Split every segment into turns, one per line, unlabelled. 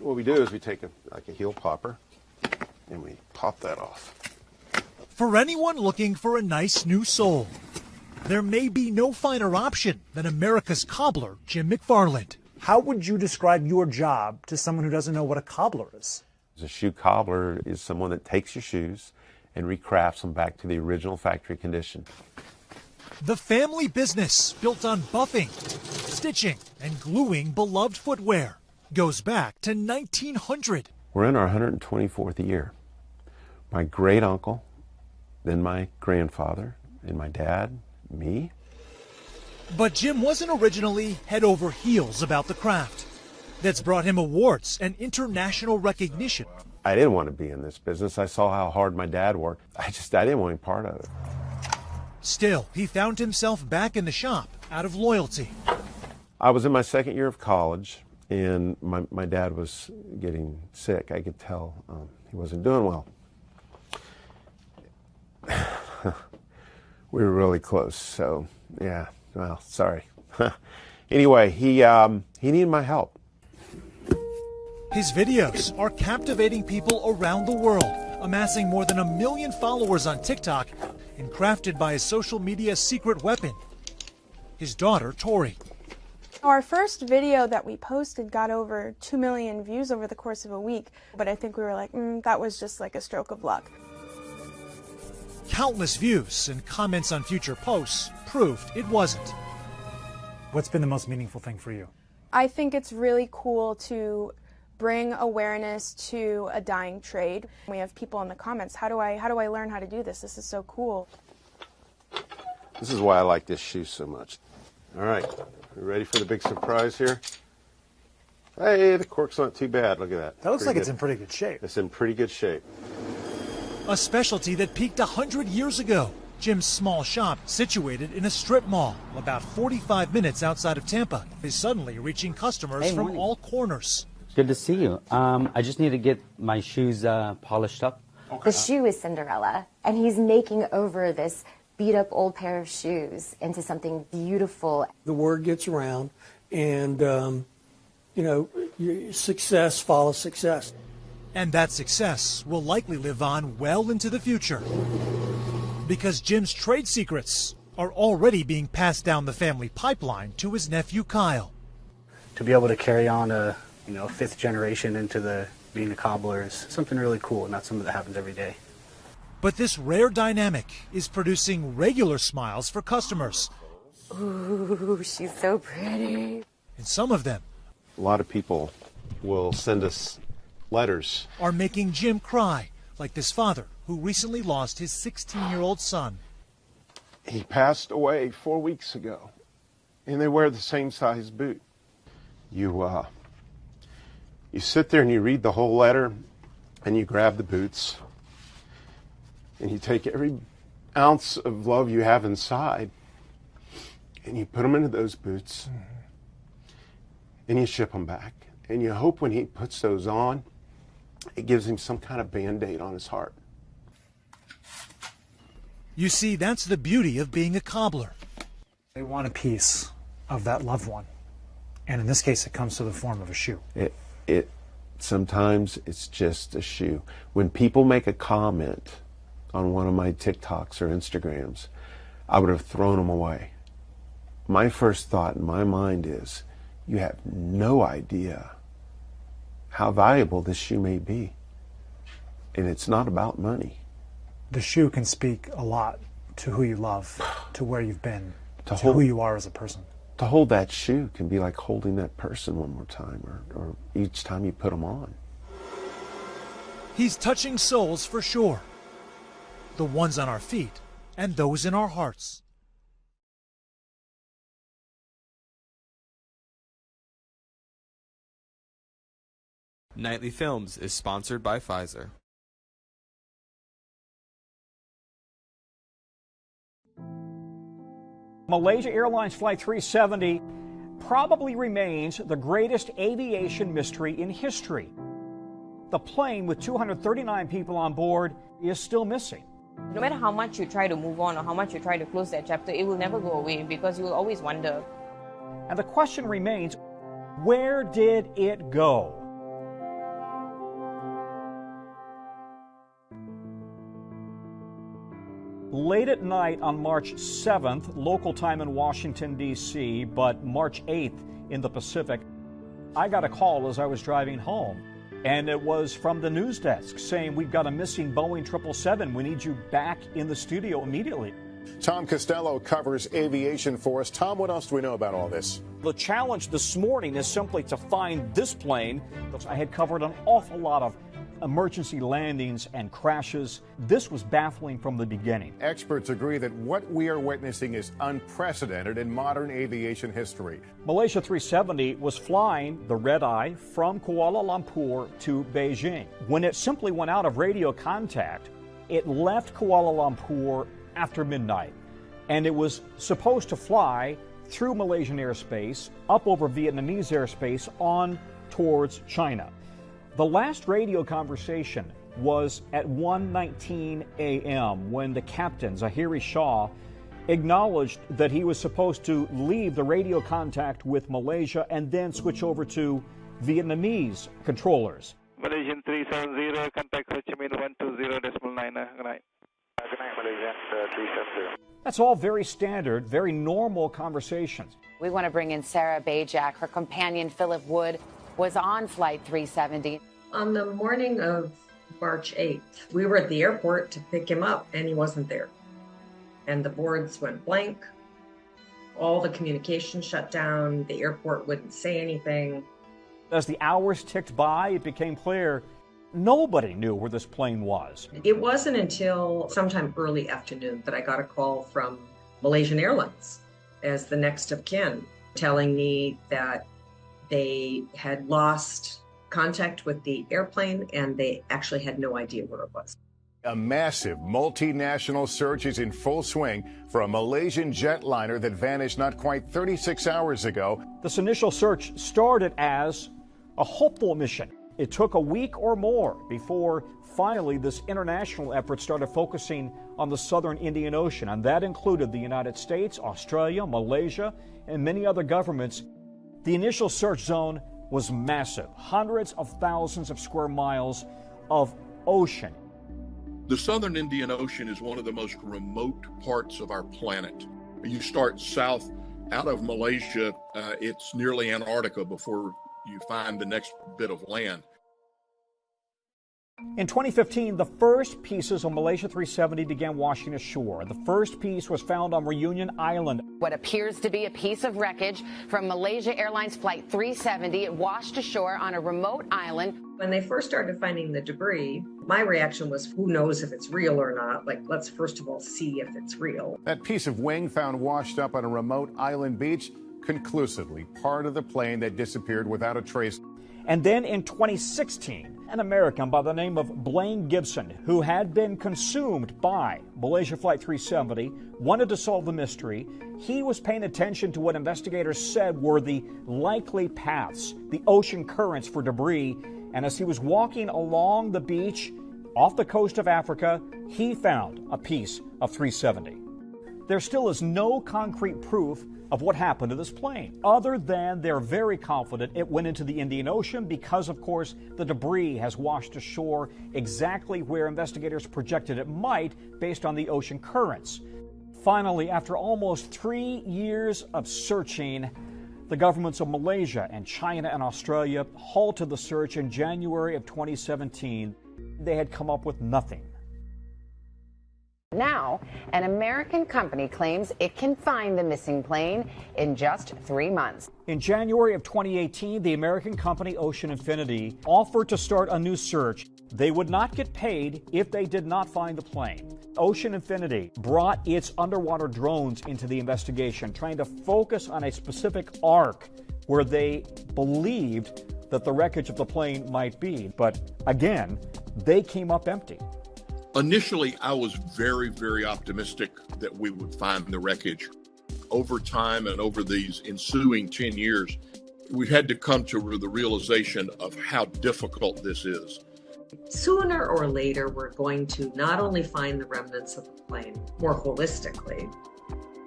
what we do is we take like a heel popper and we pop that off.
For anyone looking for a nice new soul, there may be no finer option than America's cobbler, Jim McFarland.
How would you describe your job to someone who doesn't know what a cobbler is?
A shoe cobbler is someone that takes your shoes and recrafts them back to the original factory condition.
The family business, built on buffing, stitching, and gluing beloved footwear, goes back to 1900.
We're in our 124th year. My great uncle, then my grandfather, and my dad, me.
But Jim wasn't originally head over heels about the craft. That's brought him awards and international recognition.
I didn't want to be in this business. I saw how hard my dad worked. I didn't want any part of it.
Still, he found himself back in the shop out of loyalty.
I was in my second year of college, and my dad was getting sick. I could tell he wasn't doing well. We were really close, so yeah, well, sorry. Anyway, he needed my help.
His videos are captivating people around the world, amassing more than 1 million followers on TikTok and crafted by his social media secret weapon, his daughter, Tori.
Our first video that we posted got over 2 million views over the course of a week, but I think we were like, that was just like a stroke of luck.
Countless views and comments on future posts proved it wasn't.
What's been the most meaningful thing for you?
I think it's really cool to bring awareness to a dying trade. We have people in the comments, how do I learn how to do this? This is so cool.
This is why I like this shoe so much. All right, you ready for the big surprise here? Hey, the cork's not too bad. Look at that.
That looks like it's in pretty good shape.
It's in pretty good shape.
A specialty that peaked 100 years ago. Jim's small shop, situated in a strip mall about 45 minutes outside of Tampa, is suddenly reaching customers from all corners.
Good to see you. I just need to get my shoes polished up.
Okay. The shoe is Cinderella, and he's making over this beat-up old pair of shoes into something beautiful.
The word gets around, and, success follows success.
And that success will likely live on well into the future. Because Jim's trade secrets are already being passed down the family pipeline to his nephew, Kyle.
To be able to carry on a fifth generation into being a cobbler is something really cool, and not something that happens every day.
But this rare dynamic is producing regular smiles for customers.
Ooh, she's so pretty.
And some of them,
a lot of people will send us letters,
are making Jim cry, like this father who recently lost his 16-year-old son.
He passed away 4 weeks ago, and they wear the same size boot. You sit there and you read the whole letter, and you grab the boots, and you take every ounce of love you have inside, and you put them into those boots, and you ship them back. And you hope when he puts those on, it gives him some kind of Band-Aid on his heart.
You see, that's the beauty of being a cobbler.
They want a piece of that loved one. And in this case, it comes to the form of a shoe.
Sometimes it's just a shoe. When people make a comment on one of my TikToks or Instagrams, I would have thrown them away. My first thought in my mind is, you have no idea how valuable this shoe may be. And it's not about money.
The shoe can speak a lot to who you love, to where you've been, to who you are as a person.
To hold that shoe can be like holding that person one more time, or each time you put them on.
He's touching souls for sure. The ones on our feet and those in our hearts.
Nightly Films is sponsored by Pfizer.
Malaysia Airlines Flight 370 probably remains the greatest aviation mystery in history. The plane with 239 people on board is still missing.
No matter how much you try to move on or how much you try to close that chapter, it will never go away because you will always wonder.
And the question remains, where did it go? Late at night on March 7th, local time in Washington, D.C., but March 8th in the Pacific, I got a call as I was driving home. And it was from the news desk saying, we've got a missing Boeing 777. We need you back in the studio immediately.
Tom Costello covers aviation for us. Tom, what else do we know about all this?
The challenge this morning is simply to find this plane. I had covered an awful lot of emergency landings and crashes. This was baffling from the beginning.
Experts agree that what we are witnessing is unprecedented in modern aviation history.
Malaysia 370 was flying the red-eye from Kuala Lumpur to Beijing. When it simply went out of radio contact, it left Kuala Lumpur after midnight, and it was supposed to fly through Malaysian airspace, up over Vietnamese airspace, on towards China. The last radio conversation was at 1:19 a.m. when the captain, Zahiri Shah, acknowledged that he was supposed to leave the radio contact with Malaysia and then switch over to Vietnamese controllers.
Malaysian 370, contact Ho Chi Minh 120.9. Good night. Good night, Malaysian 370.
That's all very standard, very normal conversations.
We want to bring in Sarah Bajak. Her companion, Philip Wood, was on Flight 370.
On the morning of March 8th, we were at the airport to pick him up, and he wasn't there. And the boards went blank. All the communication shut down. The airport wouldn't say anything.
As the hours ticked by, it became clear nobody knew where this plane was.
It wasn't until sometime early afternoon that I got a call from Malaysian Airlines as the next of kin, telling me that they had lost contact with the airplane and they actually had no idea where it was.
A massive multinational search is in full swing for a Malaysian jetliner that vanished not quite 36 hours ago.
This initial search started as a hopeful mission. It took a week or more before finally this international effort started focusing on the southern Indian Ocean, and that included the United States, Australia, Malaysia, and many other governments. The initial search zone was massive, hundreds of thousands of square miles of ocean.
The southern Indian Ocean is one of the most remote parts of our planet. You start south out of Malaysia, it's nearly Antarctica before you find the next bit of land.
In 2015, the first pieces of Malaysia 370 began washing ashore. The first piece was found on Reunion Island.
What appears to be a piece of wreckage from Malaysia Airlines Flight 370. It washed ashore on a remote island.
When they first started finding the debris, my reaction was, who knows if it's real or not? Like, let's first of all see if it's real.
That piece of wing found washed up on a remote island beach, conclusively part of the plane that disappeared without a trace.
And then in 2016, an American by the name of Blaine Gibson, who had been consumed by Malaysia Flight 370, wanted to solve the mystery. He was paying attention to what investigators said were the likely paths, the ocean currents for debris. And as he was walking along the beach off the coast of Africa, he found a piece of 370. There still is no concrete proof of what happened to this plane, other than they're very confident it went into the Indian Ocean because, of course, the debris has washed ashore exactly where investigators projected it might based on the ocean currents. Finally, after almost 3 years of searching, the governments of Malaysia and China and Australia halted the search in January of 2017. They had come up with nothing.
Now, an American company claims it can find the missing plane in just 3 months.
In January of 2018, the American company Ocean Infinity offered to start a new search. They would not get paid if they did not find the plane. Ocean Infinity brought its underwater drones into the investigation, trying to focus on a specific arc where they believed that the wreckage of the plane might be. But again, they came up empty.
Initially, I was very, very optimistic that we would find the wreckage. Over time and over these ensuing 10 years, we've had to come to the realization of how difficult this is.
Sooner or later, we're going to not only find the remnants of the plane more holistically,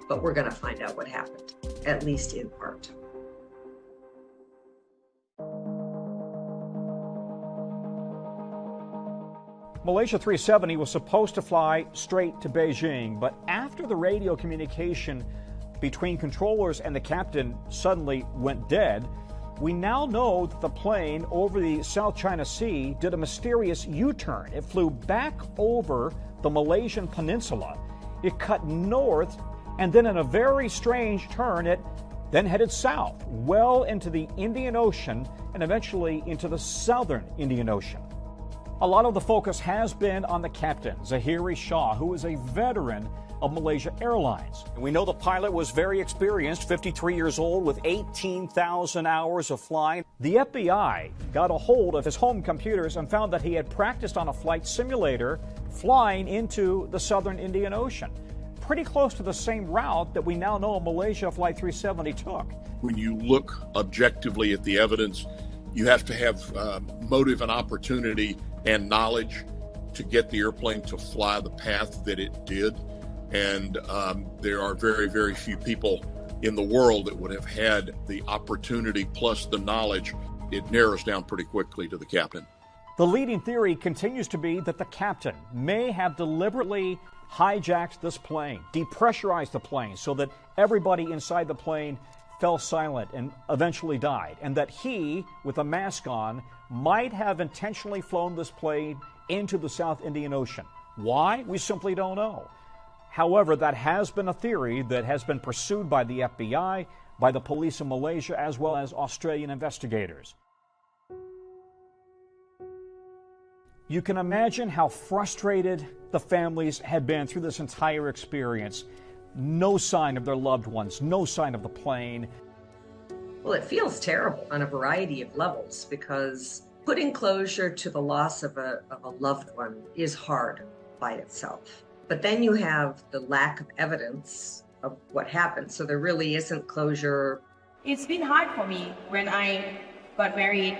but we're going to find out what happened, at least in part.
Malaysia 370 was supposed to fly straight to Beijing, but after the radio communication between controllers and the captain suddenly went dead, we now know that the plane over the South China Sea did a mysterious U-turn. It flew back over the Malaysian peninsula. It cut north, and then in a very strange turn, it then headed south, well into the Indian Ocean and eventually into the southern Indian Ocean. A lot of the focus has been on the captain, Zahiri Shah, who is a veteran of Malaysia Airlines. We know the pilot was very experienced, 53 years old with 18,000 hours of flying. The FBI got a hold of his home computers and found that he had practiced on a flight simulator flying into the southern Indian Ocean, pretty close to the same route that we now know Malaysia Flight 370 took.
When you look objectively at the evidence, you have to have motive and opportunity and knowledge to get the airplane to fly the path that it did. And there are very, very few people in the world that would have had the opportunity plus the knowledge. It narrows down pretty quickly to the captain.
The leading theory continues to be that the captain may have deliberately hijacked this plane, depressurized the plane so that everybody inside the plane fell silent and eventually died, and that he, with a mask on, might have intentionally flown this plane into the South Indian Ocean. Why? We simply don't know. However, that has been a theory that has been pursued by the FBI, by the police in Malaysia, as well as Australian investigators. You can imagine how frustrated the families had been through this entire experience. No sign of their loved ones, no sign of the plane.
Well, it feels terrible on a variety of levels because putting closure to the loss of a loved one is hard by itself. But then you have the lack of evidence of what happened. So there really isn't closure.
It's been hard for me when I got married.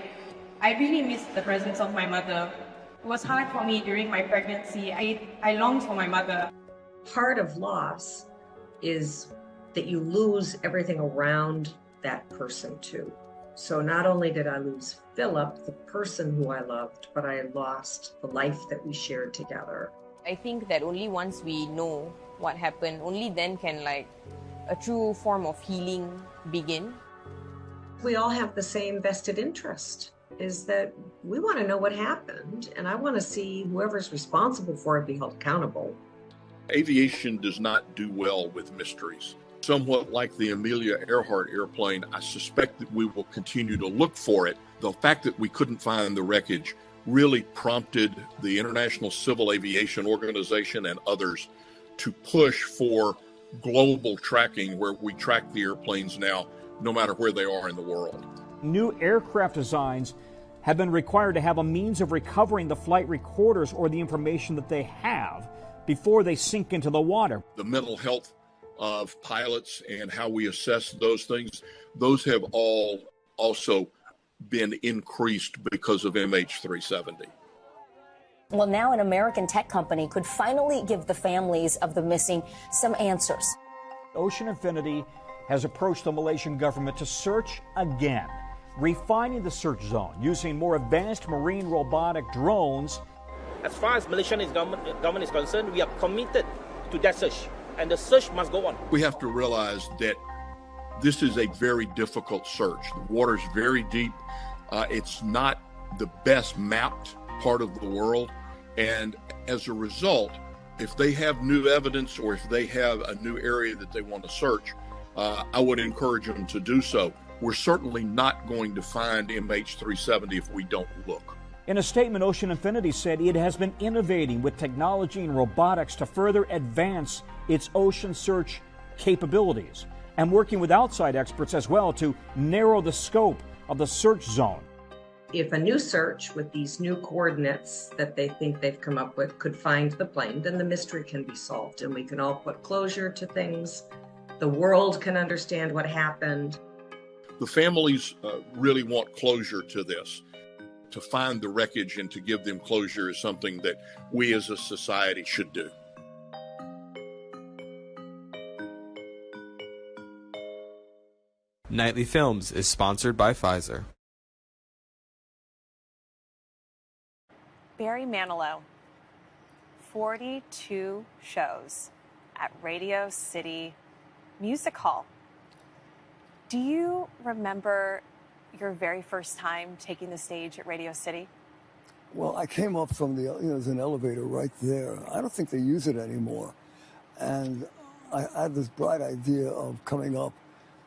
I really missed the presence of my mother. It was hard for me during my pregnancy. I longed for my mother.
Part of loss is that you lose everything around that person too. So not only did I lose Philip, the person who I loved, but I lost the life that we shared together.
I think that only once we know what happened, only then can like a true form of healing begin.
We all have the same vested interest, is that we want to know what happened, and I want to see whoever's responsible for it be held accountable.
Aviation does not do well with mysteries. Somewhat like the Amelia Earhart airplane, I suspect that we will continue to look for it. The fact that we couldn't find the wreckage really prompted the International Civil Aviation Organization and others to push for global tracking, where we track the airplanes now, no matter where they are in the world.
New aircraft designs have been required to have a means of recovering the flight recorders or the information that they have before they sink into the water.
The mental health of pilots and how we assess those things, those have all also been increased because of MH370.
Well, now an American tech company could finally give the families of the missing some answers.
Ocean Infinity has approached the Malaysian government to search again, refining the search zone using more advanced marine robotic drones.
As far as Malaysian government is concerned, we are committed to that search, and the search must go on.
We have to realize that this is a very difficult search. The water's very deep. It's not the best mapped part of the world. And as a result, if they have new evidence or if they have a new area that they want to search, I would encourage them to do so. We're certainly not going to find MH370 if we don't look.
In a statement, Ocean Infinity said it has been innovating with technology and robotics to further advance its ocean search capabilities and working with outside experts as well to narrow the scope of the search zone.
If a new search with these new coordinates that they think they've come up with could find the plane, then the mystery can be solved and we can all put closure to things. The world can understand what happened.
The families really want closure to this. To find the wreckage and to give them closure is something that we as a society should do.
Nightly Films is sponsored by Pfizer.
Barry Manilow, 42 shows at Radio City Music Hall. Do you remember your very first time taking the stage at Radio City?
Well, I came up from there's an elevator right there. I don't think they use it anymore. And I had this bright idea of coming up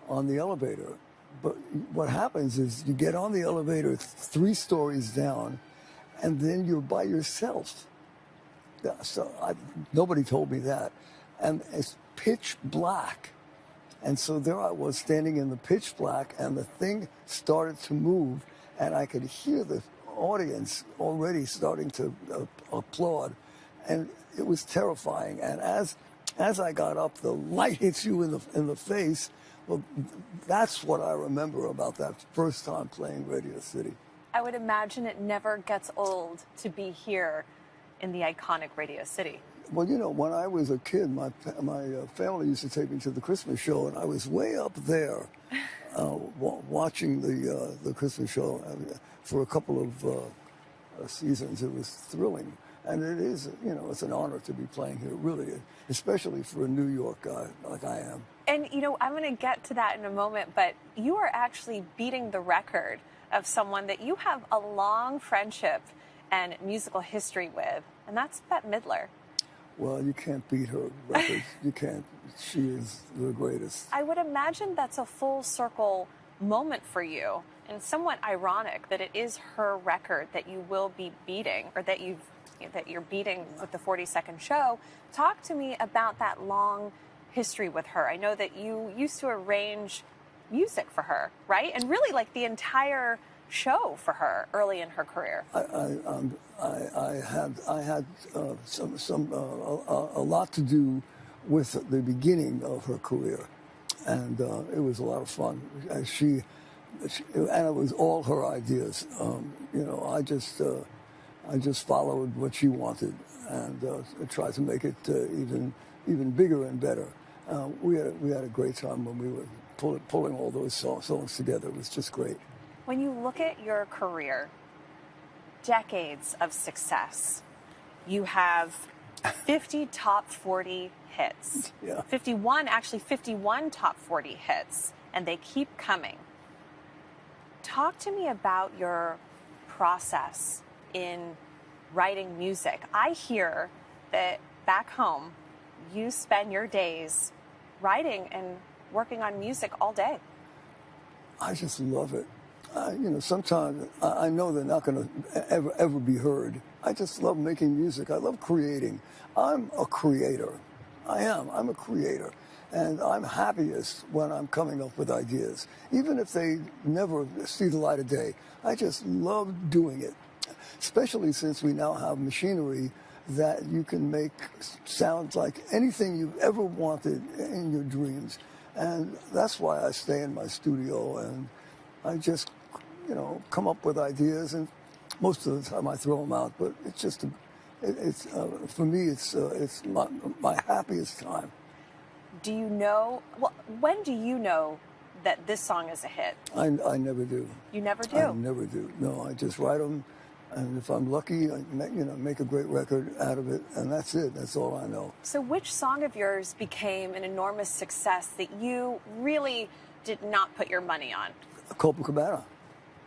on the elevator. But what happens is you get on the elevator 3 stories down, and then you're by yourself. So nobody told me that. And it's pitch black. And so there I was standing in the pitch black, and the thing started to move, and I could hear the audience already starting to applaud. And it was terrifying. And as I got up, the light hits you in the face. Well, that's what I remember about that first time playing Radio City.
I would imagine it never gets old to be here in the iconic Radio City.
Well, when I was a kid, my family used to take me to the Christmas show, and I was way up there watching the Christmas show for a couple of seasons. It was thrilling. And it is, it's an honor to be playing here, really, especially for a New York guy like I am.
And, I'm going to get to that in a moment, but you are actually beating the record of someone that you have a long friendship and musical history with, and that's Bette Midler.
Well, you can't beat her records. You can't. She is the greatest.
I would imagine that's a full circle moment for you, and somewhat ironic that it is her record that you will be beating, or that you're beating with the 42nd show. Talk to me about that long history with her. I know that you used to arrange music for her, right? And really like the entire show for her early in her career.
I had a lot to do with the beginning of her career, and it was a lot of fun. And and it was all her ideas. I just followed what she wanted and tried to make it even bigger and better. We had a great time when we were pulling all those songs together. It was just great.
When you look at your career, decades of success, you have 50 top 40 hits.
Yeah.
51 top 40 hits, and they keep coming. Talk to me about your process in writing music. I hear that back home, you spend your days writing and working on music all day.
I just love it. Sometimes I know they're not going to ever be heard. I just love making music. I love creating. I'm a creator. I am. I'm a creator. And I'm happiest when I'm coming up with ideas, even if they never see the light of day. I just love doing it, especially since we now have machinery that you can make sound like anything you've ever wanted in your dreams. And that's why I stay in my studio and I just, come up with ideas, and most of the time I throw them out. But it's just, for me, it's my happiest time.
Do you know? Well, when do you know that this song is a hit?
I never do.
You never do?
I never do. No, I just write them, and if I'm lucky, I make a great record out of it, and that's it. That's all I know.
So, which song of yours became an enormous success that you really did not put your money on?
Copacabana.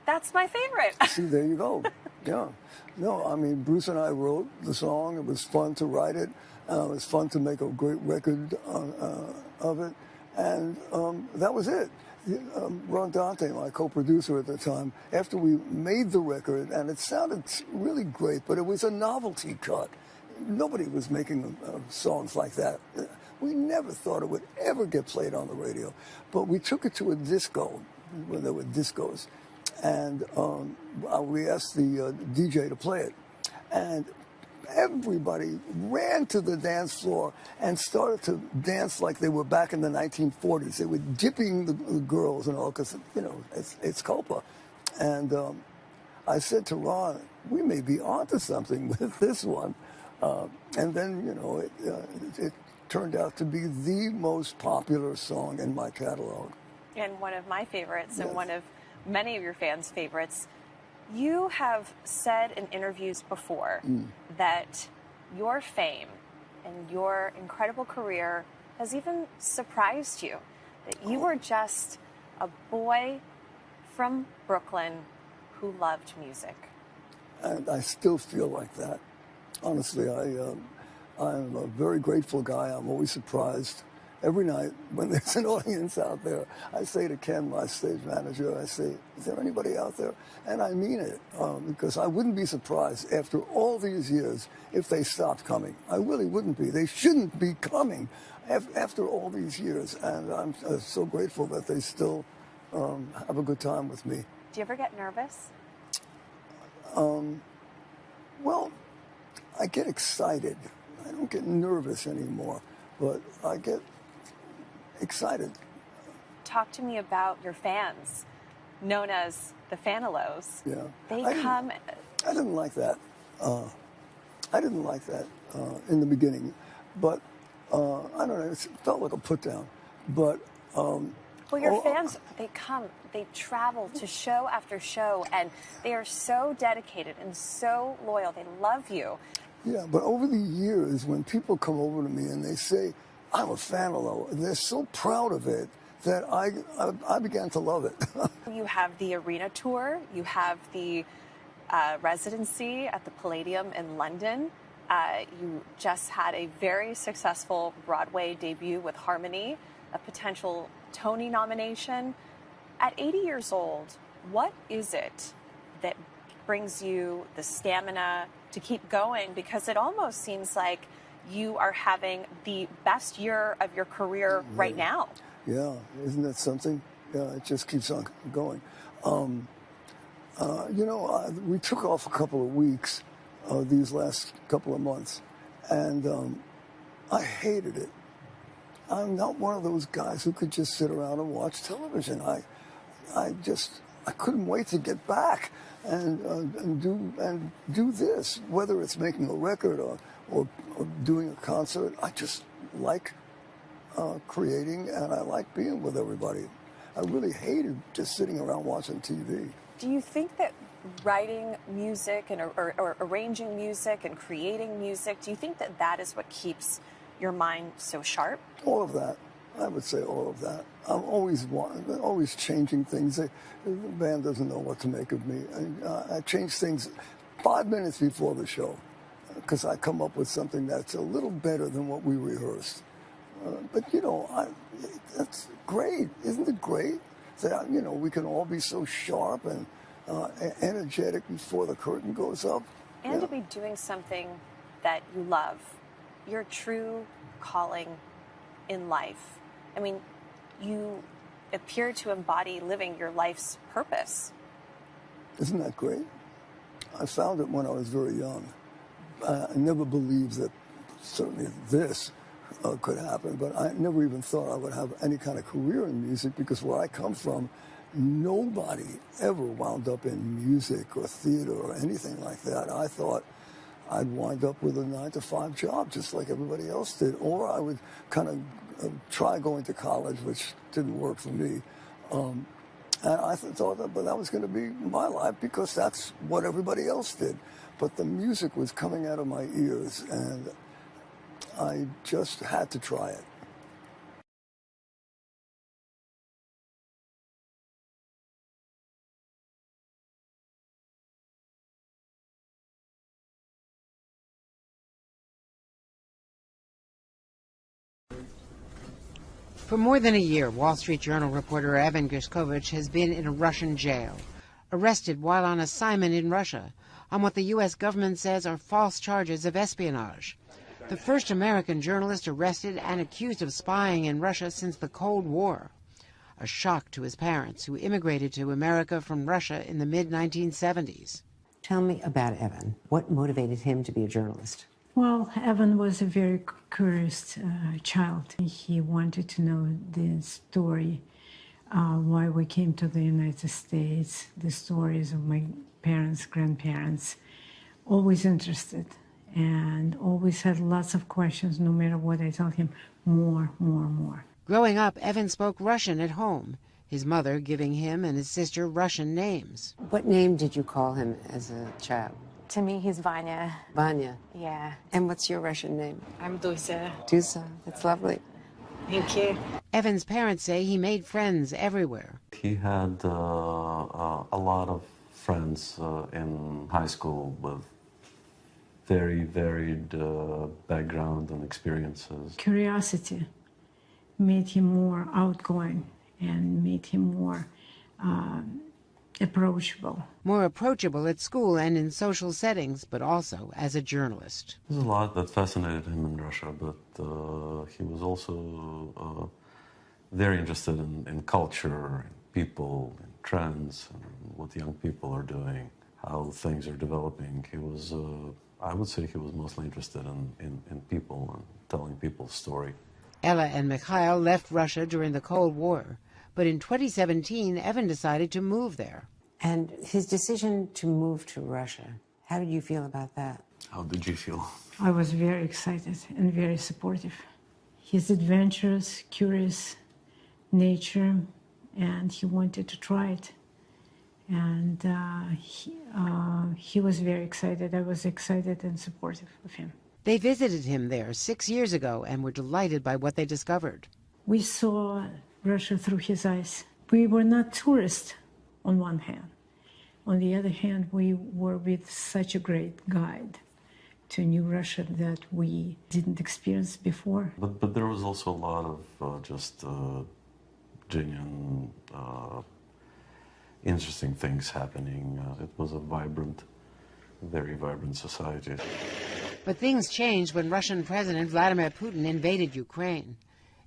That's my favorite.
See, there you go. Yeah. No, I mean, Bruce and I wrote the song. It was fun to write it. It was fun to make a great record of it. And that was it. Ron Dante, my co-producer at the time, after we made the record, and it sounded really great, but it was a novelty cut. Nobody was making songs like that. We never thought it would ever get played on the radio. But we took it to a disco, when there were discos, and we asked the DJ to play it. And everybody ran to the dance floor and started to dance like they were back in the 1940s. They were dipping the girls and all, because, it's Copa. And I said to Ron, we may be onto something with this one. And then, it turned out to be the most popular song in my catalog.
And one of my favorites,
yes.
And one of many of your fans' favorites. You have said in interviews before that your fame and your incredible career has even surprised you, that you were just a boy from Brooklyn who loved music.
And I still feel like that. Honestly, I'm a very grateful guy. I'm always surprised. Every night when there's an audience out there, I say to Ken, my stage manager, I say, is there anybody out there? And I mean it, because I wouldn't be surprised after all these years if they stopped coming. I really wouldn't be. They shouldn't be coming after all these years. And I'm so grateful that they still have a good time with me.
Do you ever get nervous?
Well, I get excited. I don't get nervous anymore, but I get excited.
Talk to me about your fans, known as the Manilows.
Yeah.
They come.
I didn't like that. I didn't like that in the beginning, but I don't know. It felt like a put down. But
well, your fans, they come, they travel to show after show, and they are so dedicated and so loyal. They love you.
Yeah, but over the years, when people come over to me and they say, I'm a Manilow, and they're so proud of it that I began to love it.
You have the arena tour, you have the residency at the Palladium in London. You just had a very successful Broadway debut with Harmony, a potential Tony nomination. At 80 years old, what is it that brings you the stamina to keep going? Because it almost seems like you are having the best year of your career right now.
Yeah, isn't that something? Yeah, it just keeps on going. We took off a couple of weeks these last couple of months, and I hated it. I'm not one of those guys who could just sit around and watch television. I couldn't wait to get back and do this, whether it's making a record or doing a concert. I just like creating, and I like being with everybody. I really hated just sitting around watching TV.
Do you think that writing music or arranging music and creating music, do you think that that is what keeps your mind so sharp?
All of that. I would say all of that. I'm always changing things. The band doesn't know what to make of me. I change things 5 minutes before the show because I come up with something that's a little better than what we rehearsed. But, that's great. Isn't it great that, we can all be so sharp and energetic before the curtain goes up?
And to be doing something that you love, your true calling in life. I mean, you appear to embody living your life's purpose.
Isn't that great? I found it when I was very young. I never believed that certainly this could happen, but I never even thought I would have any kind of career in music because where I come from, nobody ever wound up in music or theater or anything like that. I thought I'd wind up with a 9-to-5 job just like everybody else did, or I would kind of try going to college, which didn't work for me. And I thought that was going to be my life because that's what everybody else did. But the music was coming out of my ears, and I just had to try it.
For more than a year, Wall Street Journal reporter Evan Gershkovich has been in a Russian jail, arrested while on assignment in Russia on what the U.S. government says are false charges of espionage. The first American journalist arrested and accused of spying in Russia since the Cold War. A shock to his parents, who immigrated to America from Russia in the mid-1970s.
Tell me about Evan. What motivated him to be a journalist?
Well, Evan was a very curious child. He wanted to know the story, why we came to the United States, the stories of my parents, grandparents. Always interested and always had lots of questions. No matter what I told him, more.
Growing up, Evan spoke Russian at home, his mother giving him and his sister Russian names.
What name did you call him as a child?
To me, he's Vanya.
Vanya.
Yeah.
And what's your Russian name?
I'm Dusa.
Dusa. That's lovely.
Thank you.
Evan's parents say he made friends everywhere.
He had a lot of friends in high school with very varied background and experiences.
Curiosity made him more outgoing and made him more approachable.
More approachable at school and in social settings, but also as a journalist.
There's a lot that fascinated him in Russia, but he was also very interested in culture, people, in trends, and what young people are doing, how things are developing. He was, I would say he was mostly interested in people and telling people's story.
Ella and Mikhail left Russia during the Cold War, but in 2017, Evan decided to move there.
And his decision to move to Russia, how did you feel about that?
How did you feel?
I was very excited and very supportive. His adventurous, curious nature, and he wanted to try it. And he was very excited. I was excited and supportive of him.
They visited him there 6 years ago and were delighted by what they discovered.
We saw Russia through his eyes. We were not tourists on one hand. On the other hand, we were with such a great guide to New Russia that we didn't experience before.
But there was also a lot of just genuine, interesting things happening. It was a vibrant, very vibrant society.
But things changed when Russian President Vladimir Putin invaded Ukraine.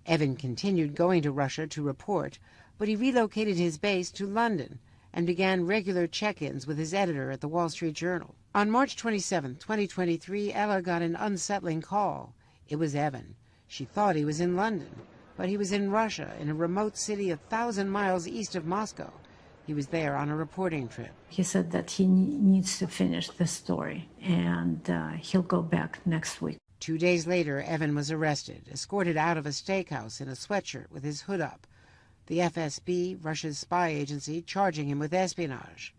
Evan continued going to Russia to report, but he relocated his base to London and began regular check-ins with his editor at the Wall Street Journal. On March 27, 2023, Ella got an unsettling call. It was Evan. She thought he was in London, but he was in Russia, in a remote city 1,000 miles east of Moscow. He was there on a reporting trip.
He said that he needs to finish the story, and he'll go back next week.
2 days later, Evan was arrested, escorted out of a steakhouse in a sweatshirt with his hood up. The FSB, Russia's spy agency, charging him with espionage.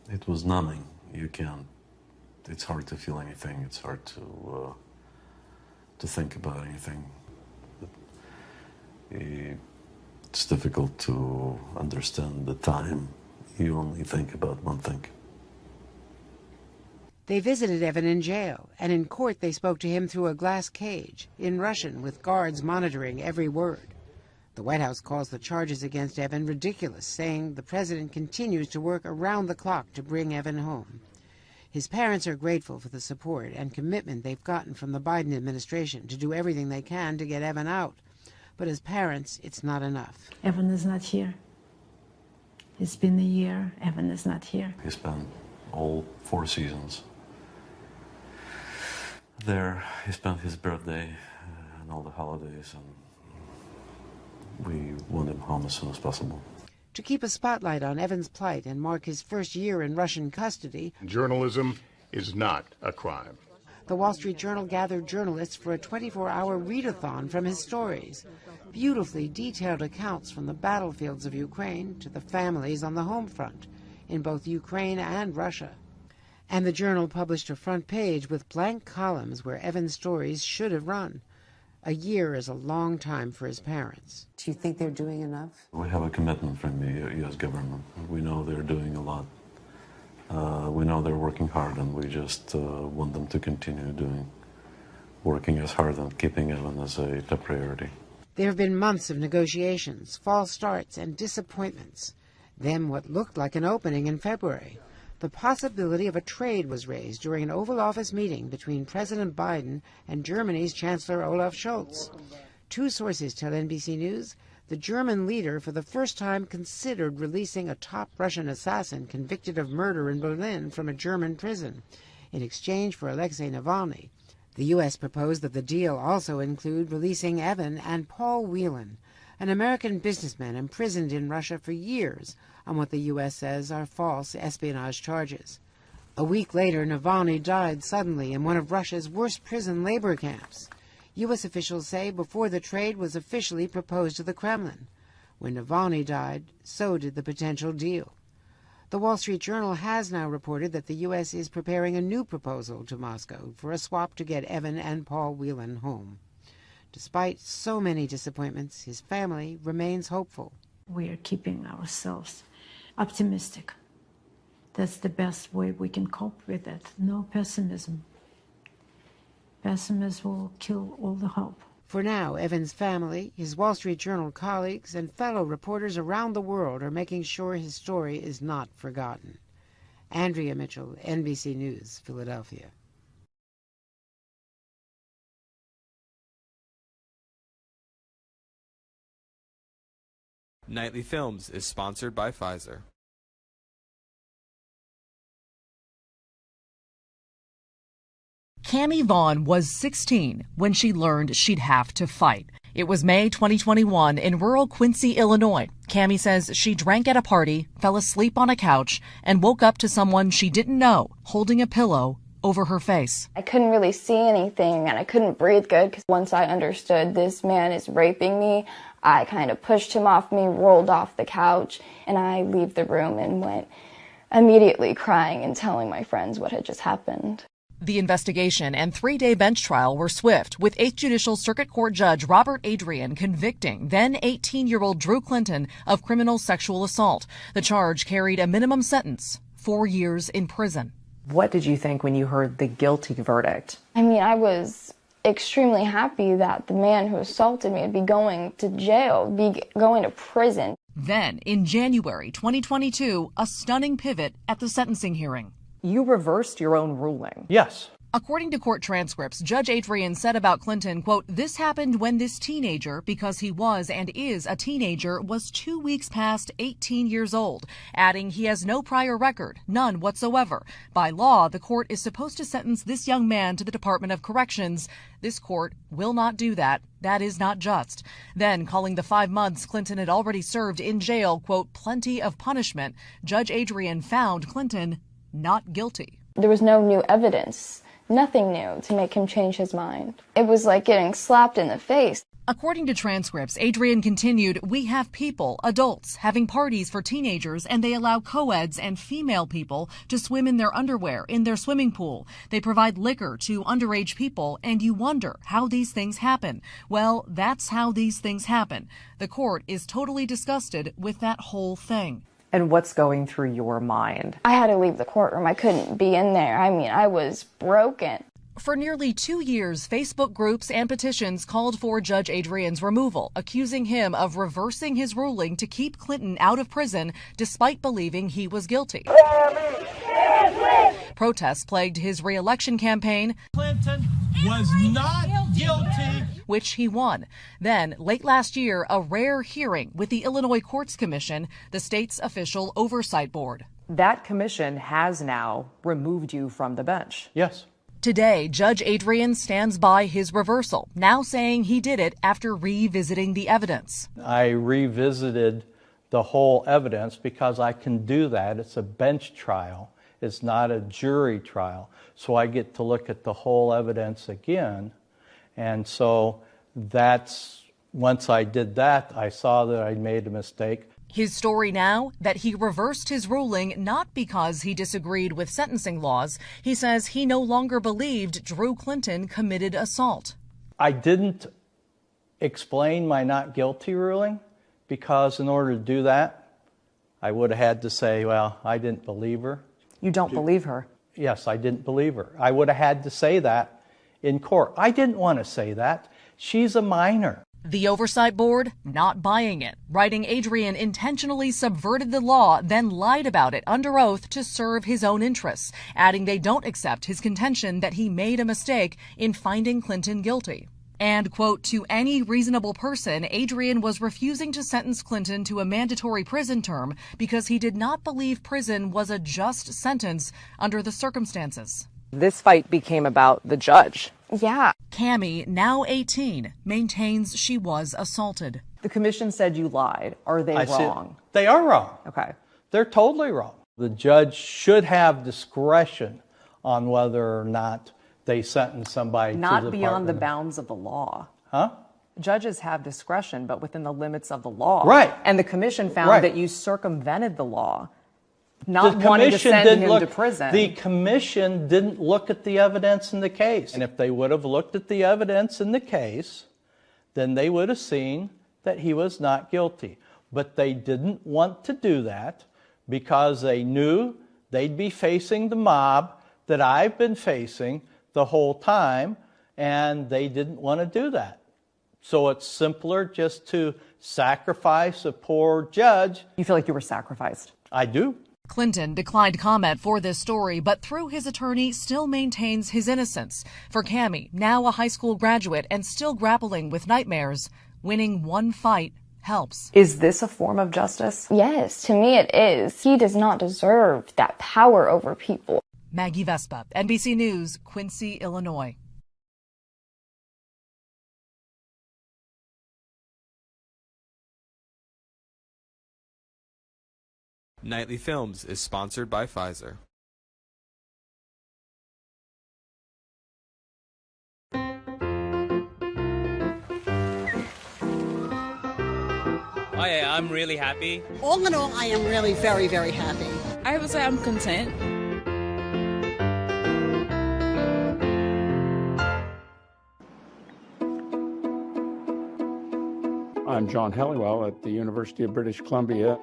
It was numbing. You can't. It's hard to feel anything. It's hard to think about anything. It's difficult to understand the time. You only think about one thing.
They visited Evan in jail, and in court they spoke to him through a glass cage, in Russian, with guards monitoring every word. The White House calls the charges against Evan ridiculous, saying the president continues to work around the clock to bring Evan home. His parents are grateful for the support and commitment they've gotten from the Biden administration to do everything they can to get Evan out. But as parents, it's not enough.
Evan is not here. It's been a year. Evan is not here.
He spent all 4 seasons there. He spent his birthday and all the holidays, and we want him home as soon as possible.
To keep a spotlight on Evan's plight and mark his first year in Russian custody,
journalism is not a crime.
The Wall Street Journal gathered journalists for a 24-hour readathon from his stories. Beautifully detailed accounts from the battlefields of Ukraine to the families on the home front, in both Ukraine and Russia. And the Journal published a front page with blank columns where Evan's stories should have run. A year is a long time for his parents.
Do you think they're doing enough?
We have a commitment from the U.S. government. We know they're doing a lot. We know they're working hard, and we just want them to continue working as hard and keeping Evan as a top priority.
There have been months of negotiations, false starts, and disappointments. Then what looked like an opening in February. The possibility of a trade was raised during an Oval Office meeting between President Biden and Germany's Chancellor Olaf Scholz. 2 sources tell NBC News the German leader for the first time considered releasing a top Russian assassin convicted of murder in Berlin from a German prison in exchange for Alexei Navalny. The U.S. proposed that the deal also include releasing Evan and Paul Whelan, an American businessman imprisoned in Russia for years on what the U.S. says are false espionage charges. A week later, Navalny died suddenly in one of Russia's worst prison labor camps. U.S. officials say before the trade was officially proposed to the Kremlin. When Navalny died, so did the potential deal. The Wall Street Journal has now reported that the U.S. is preparing a new proposal to Moscow for a swap to get Evan and Paul Whelan home. Despite so many disappointments, his family remains hopeful.
We are keeping ourselves optimistic. That's the best way we can cope with it. No pessimism. Pessimism will kill all the hope.
For now, Evan's family, his Wall Street Journal colleagues, and fellow reporters around the world are making sure his story is not forgotten. Andrea Mitchell, NBC News, Philadelphia.
Nightly Films is sponsored by Pfizer.
Cammie Vaughn was 16 when she learned she'd have to fight. It was May 2021 in rural Quincy, Illinois. Cammie says she drank at a party, fell asleep on a couch, and woke up to someone she didn't know holding a pillow over her face.
I couldn't really see anything and I couldn't breathe good because once I understood this man is raping me, I kind of pushed him off me, rolled off the couch, and I leave the room and went immediately crying and telling my friends what had just happened.
The investigation and 3-day bench trial were swift, with 8th Judicial Circuit Court Judge Robert Adrian convicting then 18-year-old Drew Clinton of criminal sexual assault. The charge carried a minimum sentence, 4 years in prison.
What did you think when you heard the guilty verdict?
I mean, I was extremely happy that the man who assaulted me would be going to jail, be going to prison.
Then, in January 2022, a stunning pivot at the sentencing hearing.
You reversed your own ruling.
Yes.
According to court transcripts, Judge Adrian said about Clinton, quote, "This happened when this teenager, because he was and is a teenager, was 2 weeks past 18 years old," adding he has no prior record, none whatsoever. By law, the court is supposed to sentence this young man to the Department of Corrections. This court will not do that. That is not just. Then, calling the 5 months Clinton had already served in jail, quote, "plenty of punishment," Judge Adrian found Clinton not guilty.
There was no new evidence, nothing new to make him change his mind. It was like getting slapped in the face.
According to transcripts, Adrian continued, "We have people, adults, having parties for teenagers, and they allow co-eds and female people to swim in their underwear in their swimming pool. They provide liquor to underage people, and you wonder how these things happen. Well, that's how these things happen." The court is totally disgusted with that whole thing.
And what's going through your mind?
I had to leave the courtroom. I couldn't be in there. I mean, I was broken.
For nearly 2 years, Facebook groups and petitions called for Judge Adrian's removal, accusing him of reversing his ruling to keep Clinton out of prison despite believing he was guilty. Protests plagued his re-election campaign.
Clinton was not guilty,
which he won. Then, late last year, a rare hearing with the Illinois Courts Commission, the state's official oversight board.
That commission has now removed you from the bench.
Yes.
Today, Judge Adrian stands by his reversal, now saying he did it after revisiting the evidence.
I revisited the whole evidence because I can do that. It's a bench trial. It's not a jury trial. So I get to look at the whole evidence again. And so once I did that, I saw that I'd made a mistake.
His story now, that he reversed his ruling not because he disagreed with sentencing laws. He says he no longer believed Drew Clinton committed assault.
I didn't explain my not guilty ruling because in order to do that, I would have had to say, well, I didn't believe her.
You don't believe her?
Yes, I didn't believe her. I would have had to say that in court. I didn't want to say that. She's a minor.
The oversight board not buying it, writing Adrian intentionally subverted the law, then lied about it under oath to serve his own interests, adding they don't accept his contention that he made a mistake in finding Clinton guilty. And, quote, "To any reasonable person, Adrian was refusing to sentence Clinton to a mandatory prison term because he did not believe prison was a just sentence under the circumstances."
This fight became about the judge.
Yeah.
Cammie, now 18, maintains she was assaulted.
The commission said you lied. Are they wrong?
They are wrong.
Okay.
They're totally wrong. The judge should have discretion on whether or not they sentence somebody
not
to the
beyond the bounds of the law.
Huh?
Judges have discretion, but within the limits of the law.
Right.
And the commission found that you circumvented the law not wanting to send him to prison.
The commission didn't look at the evidence in the case. And if they would have looked at the evidence in the case, then they would have seen that he was not guilty. But they didn't want to do that because they knew they'd be facing the mob that I've been facing the whole time, and they didn't want to do that. So it's simpler just to sacrifice a poor judge.
You feel like you were sacrificed?
I do.
Clinton declined comment for this story, but through his attorney still maintains his innocence. For Cammie, now a high school graduate and still grappling with nightmares, winning one fight helps.
Is this a form of justice?
Yes, to me it is. He does not deserve that power over people.
Maggie Vespa, NBC News, Quincy, Illinois.
Nightly Films is sponsored by Pfizer.
Oh yeah, I'm really happy.
All in all, I am really very, very happy.
I would say I'm content.
I'm John Helliwell at the University of British Columbia.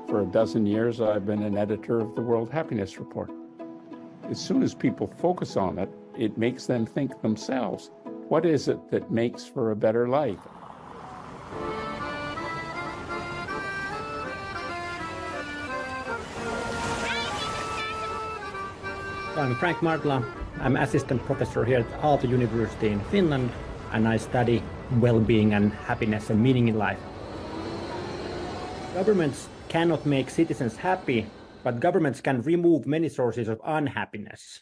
For a dozen years, I've been an editor of the World Happiness Report. As soon as people focus on it, it makes them think themselves, what is it that makes for a better life?
I'm Frank Martla. I'm assistant professor here at Aalto University in Finland, and I study well-being and happiness and meaning in life. Governments cannot make citizens happy, but governments can remove many sources of unhappiness.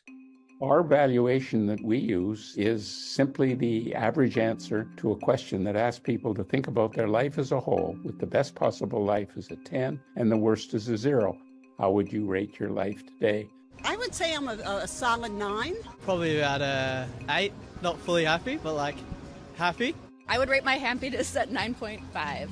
Our valuation that we use is simply the average answer to a question that asks people to think about their life as a whole, with the best possible life as a 10 and the worst as a 0. How would you rate your life today?
I would say I'm a solid 9.
Probably about 8. Not fully happy, but like happy.
I would rate my happiness at 9.5.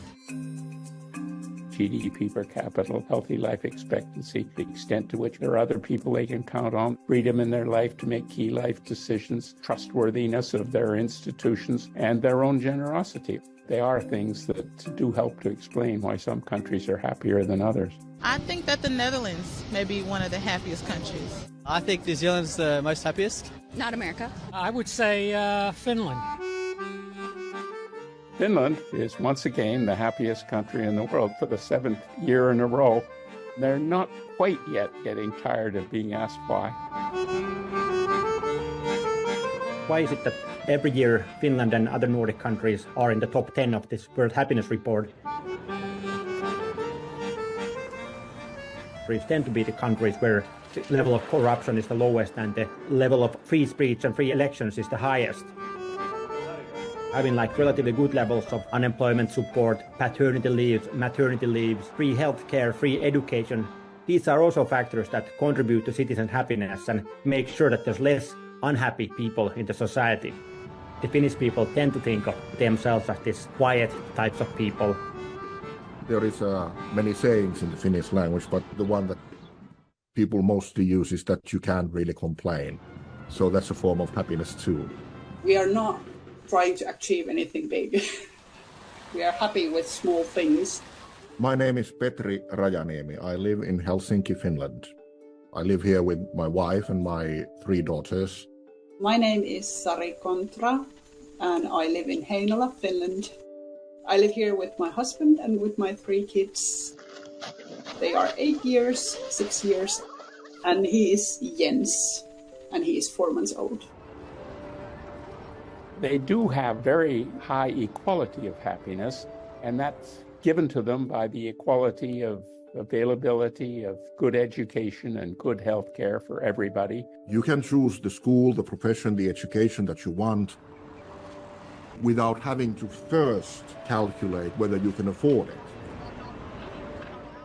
GDP per capita, healthy life expectancy, the extent to which there are other people they can count on, freedom in their life to make key life decisions, trustworthiness of their institutions, and their own generosity. They are things that do help to explain why some countries are happier than others.
I think that the Netherlands may be one of the happiest countries.
I think New Zealand's the most happiest.
Not America.
I would say Finland.
Finland is once again the happiest country in the world for the 7th year in a row. They're not quite yet getting tired of being asked why.
Why is it that every year Finland and other Nordic countries are in the top 10 of this World Happiness Report? These tend to be the countries where the level of corruption is the lowest and the level of free speech and free elections is the highest. Having like relatively good levels of unemployment support, paternity leaves, maternity leaves, free healthcare, free education. These are also factors that contribute to citizen happiness and make sure that there's less unhappy people in the society. The Finnish people tend to think of themselves as these quiet types of people.
There is many sayings in the Finnish language, but the one that people mostly use is that you can't really complain. So that's a form of happiness too.
We are not trying to achieve anything big. We are happy with small things.
My name is Petri Rajaniemi. I live in Helsinki, Finland. I live here with my wife and my 3 daughters.
My name is Sari Kontra, and I live in Heinola, Finland. I live here with my husband and with my 3 kids. They are 8 years, 6 years, and he is Jens, and he is 4 months old.
They do have very high equality of happiness, and that's given to them by the equality of availability of good education and good health care for everybody.
You can choose the school, the profession, the education that you want without having to first calculate whether you can afford it.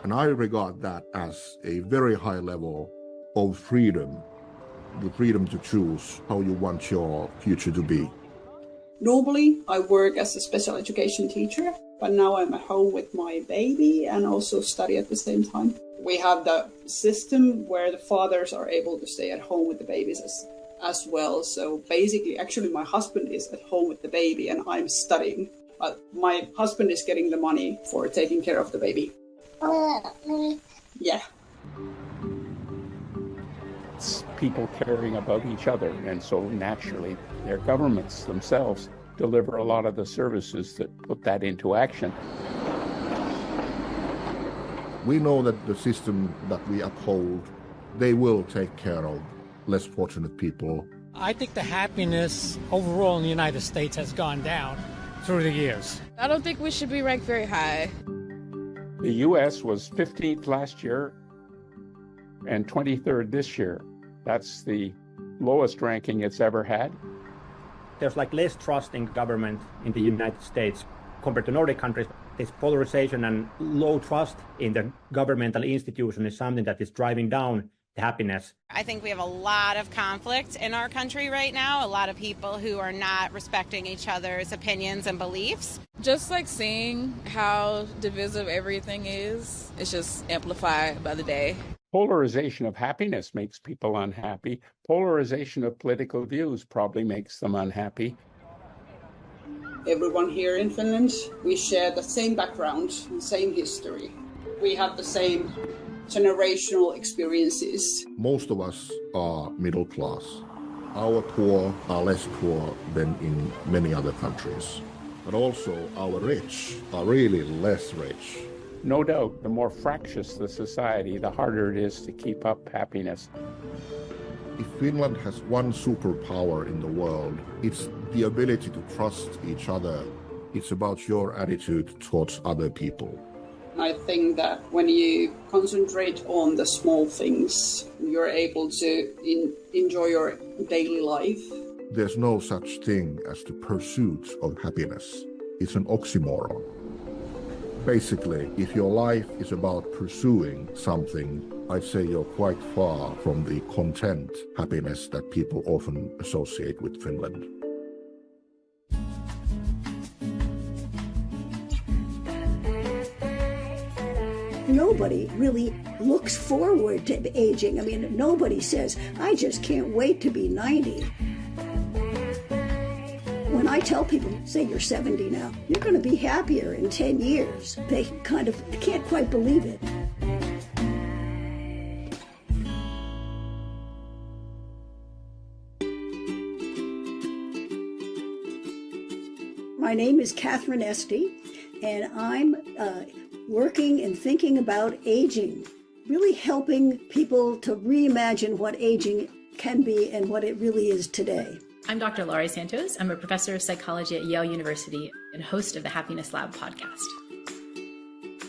And I regard that as a very high level of freedom, the freedom to choose how you want your future to be.
Normally, I work as a special education teacher, but now I'm at home with my baby and also study at the same time. We have the system where the fathers are able to stay at home with the babies as well. So basically, actually, my husband is at home with the baby and I'm studying. But my husband is getting the money for taking care of the baby. Yeah.
It's people caring about each other, and so naturally their governments themselves deliver a lot of the services that put that into action.
We know that the system that we uphold, they will take care of less fortunate people.
I think the happiness overall in the United States has gone down through the years.
I don't think we should be ranked very high.
The U.S. was 15th last year and 23rd this year. That's the lowest ranking it's ever had.
There's like less trust in government in the United States compared to Nordic countries. This polarization and low trust in the governmental institution is something that is driving down the happiness.
I think we have a lot of conflict in our country right now, a lot of people who are not respecting each other's opinions and beliefs.
Just like seeing how divisive everything is, it's just amplified by the day.
Polarization of happiness makes people unhappy. Polarization of political views probably makes them unhappy.
Everyone here in Finland, we share the same background, same history. We have the same generational experiences.
Most of us are middle class. Our poor are less poor than in many other countries. But also our rich are really less rich.
No doubt, the more fractious the society, the harder it is to keep up happiness.
If Finland has one superpower in the world, it's the ability to trust each other. It's about your attitude towards other people.
I think that when you concentrate on the small things, you're able to enjoy your daily life.
There's no such thing as the pursuit of happiness. It's an oxymoron. Basically, if your life is about pursuing something, I'd say you're quite far from the content happiness that people often associate with Finland.
Nobody really looks forward to aging. I mean, nobody says, I just can't wait to be 90. When I tell people, say you're 70 now, you're going to be happier in 10 years. They kind of can't quite believe it. My name is Catherine Esty, and I'm working and thinking about aging, really helping people to reimagine what aging can be and what it really is today.
I'm Dr. Laurie Santos. I'm a professor of psychology at Yale University and host of the Happiness Lab podcast.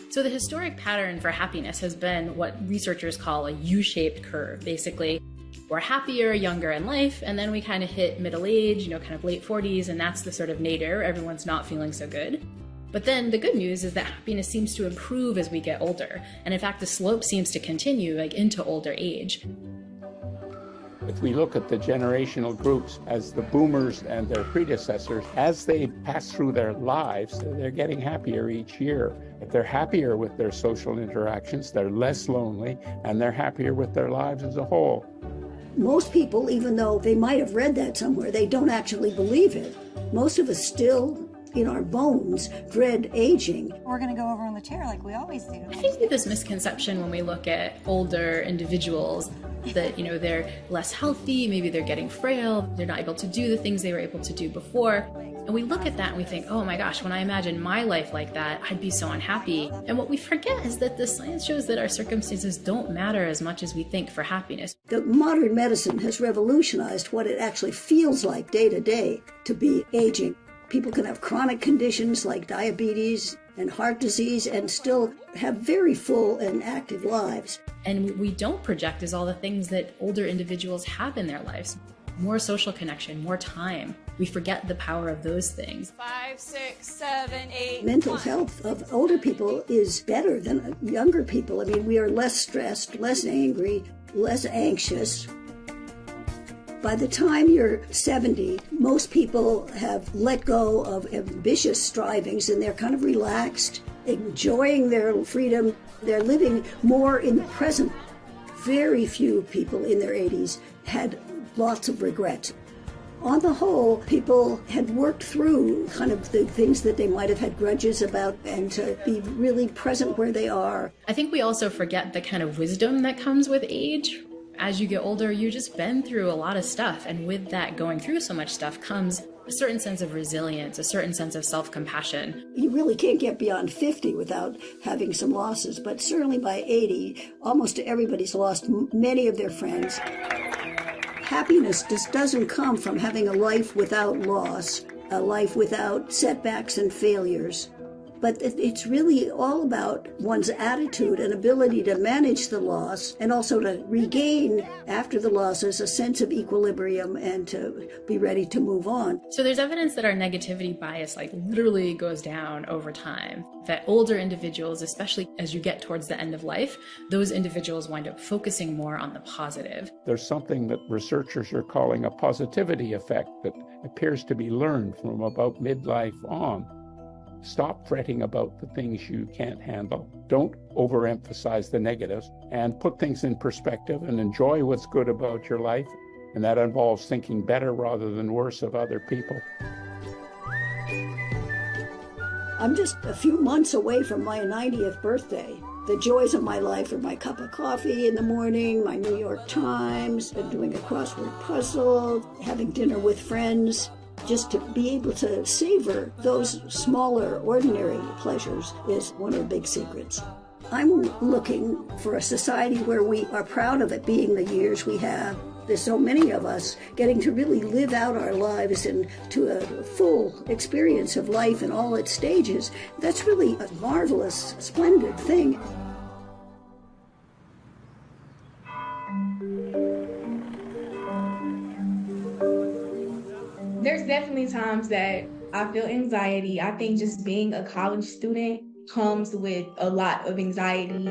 So the historic pattern for happiness has been what researchers call a U-shaped curve. Basically, we're happier, younger in life, and then we kind of hit middle age, kind of late 40s, and that's the sort of nadir. Everyone's not feeling so good. But then the good news is that happiness seems to improve as we get older. And in fact, the slope seems to continue into older age.
If we look at the generational groups as the boomers and their predecessors, as they pass through their lives, they're getting happier each year. If they're happier with their social interactions, they're less lonely, and they're happier with their lives as a whole.
Most people, even though they might have read that somewhere, they don't actually believe it. Most of us still, in our bones, dread aging.
We're going to go over on the chair like we always do.
I think we have this misconception when we look at older individuals that, they're less healthy, maybe they're getting frail, they're not able to do the things they were able to do before. And we look at that and we think, oh my gosh, when I imagine my life like that, I'd be so unhappy. And what we forget is that the science shows that our circumstances don't matter as much as we think for happiness.
The modern medicine has revolutionized what it actually feels like day to day to be aging. People can have chronic conditions like diabetes and heart disease and still have very full and active lives.
And we don't project as all the things that older individuals have in their lives. More social connection, more time. We forget the power of those things.
5, 6, 7, 8.
Mental health of older people is better than younger people. I mean, we are less stressed, less angry, less anxious. By the time you're 70, most people have let go of ambitious strivings and they're kind of relaxed. enjoying their freedom. They're living more in the present. Very few people in their 80s had lots of regret. On the whole, people had worked through kind of the things that they might have had grudges about and to be really present where they are.
I think we also forget the kind of wisdom that comes with age. As you get older, you've just been through a lot of stuff, and with that going through so much stuff comes a certain sense of resilience, a certain sense of self-compassion.
You really can't get beyond 50 without having some losses, but certainly by 80, almost everybody's lost many of their friends. Happiness just doesn't come from having a life without loss, a life without setbacks and failures. But it's really all about one's attitude and ability to manage the loss and also to regain after the losses a sense of equilibrium and to be ready to move on.
So there's evidence that our negativity bias literally goes down over time, that older individuals, especially as you get towards the end of life, those individuals wind up focusing more on the positive.
There's something that researchers are calling a positivity effect that appears to be learned from about midlife on. Stop fretting about the things you can't handle. Don't overemphasize the negatives and put things in perspective and enjoy what's good about your life. And that involves thinking better rather than worse of other people.
I'm just a few months away from my 90th birthday. The joys of my life are my cup of coffee in the morning, my New York Times, doing a crossword puzzle, having dinner with friends. Just to be able to savor those smaller, ordinary pleasures is one of the big secrets. I'm looking for a society where we are proud of it being the years we have. There's so many of us getting to really live out our lives and to a full experience of life in all its stages. That's really a marvelous, splendid thing.
There's definitely times that I feel anxiety. I think just being a college student comes with a lot of anxiety.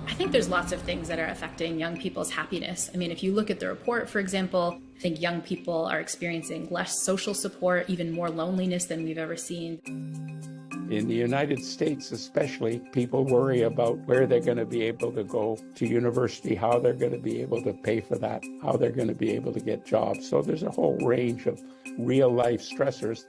I think there's lots of things that are affecting young people's happiness. I mean, if you look at the report, for example, I think young people are experiencing less social support, even more loneliness than we've ever seen.
In the United States especially, people worry about where they're going to be able to go to university, how they're going to be able to pay for that, how they're going to be able to get jobs. So there's a whole range of real-life stressors.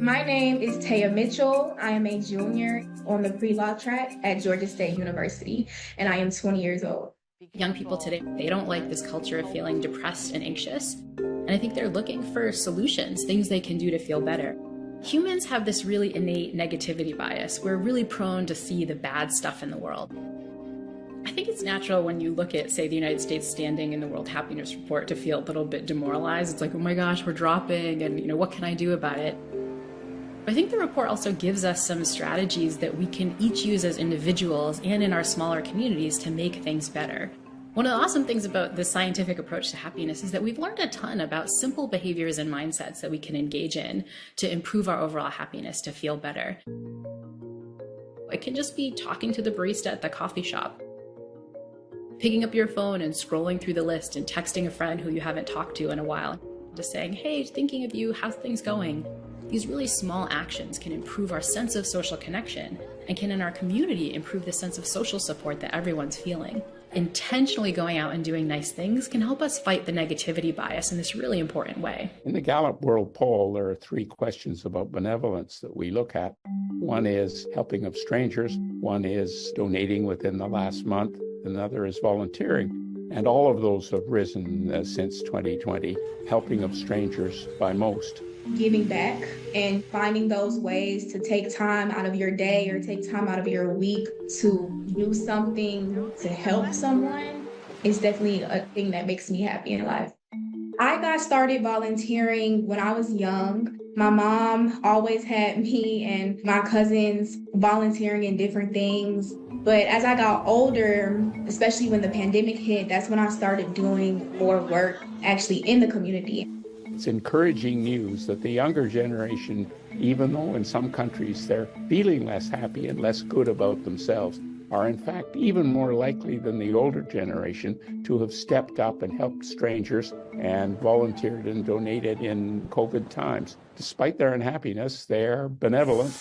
My name is Taya Mitchell. I am a junior on the pre-law track at Georgia State University, and I am 20 years old.
Young people today, they don't like this culture of feeling depressed and anxious. And I think they're looking for solutions, things they can do to feel better. Humans have this really innate negativity bias. We're really prone to see the bad stuff in the world. I think it's natural when you look at, say, the United States standing in the World Happiness Report to feel a little bit demoralized. It's like, oh my gosh, we're dropping, and what can I do about it? But I think the report also gives us some strategies that we can each use as individuals and in our smaller communities to make things better. One of the awesome things about this scientific approach to happiness is that we've learned a ton about simple behaviors and mindsets that we can engage in to improve our overall happiness, to feel better. It can just be talking to the barista at the coffee shop, picking up your phone and scrolling through the list and texting a friend who you haven't talked to in a while, just saying, hey, thinking of you, how's things going? These really small actions can improve our sense of social connection and can in our community improve the sense of social support that everyone's feeling. Intentionally going out and doing nice things can help us fight the negativity bias in this really important way.
In the Gallup World Poll, there are 3 questions about benevolence that we look at. One is helping of strangers, one is donating within the last month, another is volunteering. And all of those have risen since 2020, helping of strangers by most.
Giving back and finding those ways to take time out of your day or take time out of your week to do something to help someone is definitely a thing that makes me happy in life. I got started volunteering when I was young. My mom always had me and my cousins volunteering in different things. But as I got older, especially when the pandemic hit, that's when I started doing more work actually in the community.
It's encouraging news that the younger generation, even though in some countries they're feeling less happy and less good about themselves, are in fact even more likely than the older generation to have stepped up and helped strangers and volunteered and donated in COVID times. Despite their unhappiness, they're benevolent.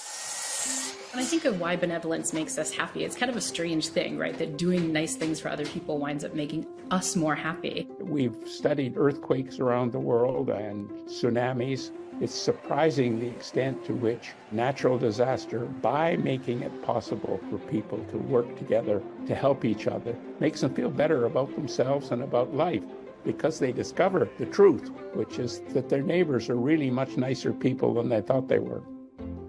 When I think of why benevolence makes us happy, it's kind of a strange thing, right? That doing nice things for other people winds up making us more happy.
We've studied earthquakes around the world and tsunamis. It's surprising the extent to which natural disaster, by making it possible for people to work together to help each other, makes them feel better about themselves and about life, because they discover the truth, which is that their neighbors are really much nicer people than they thought they were.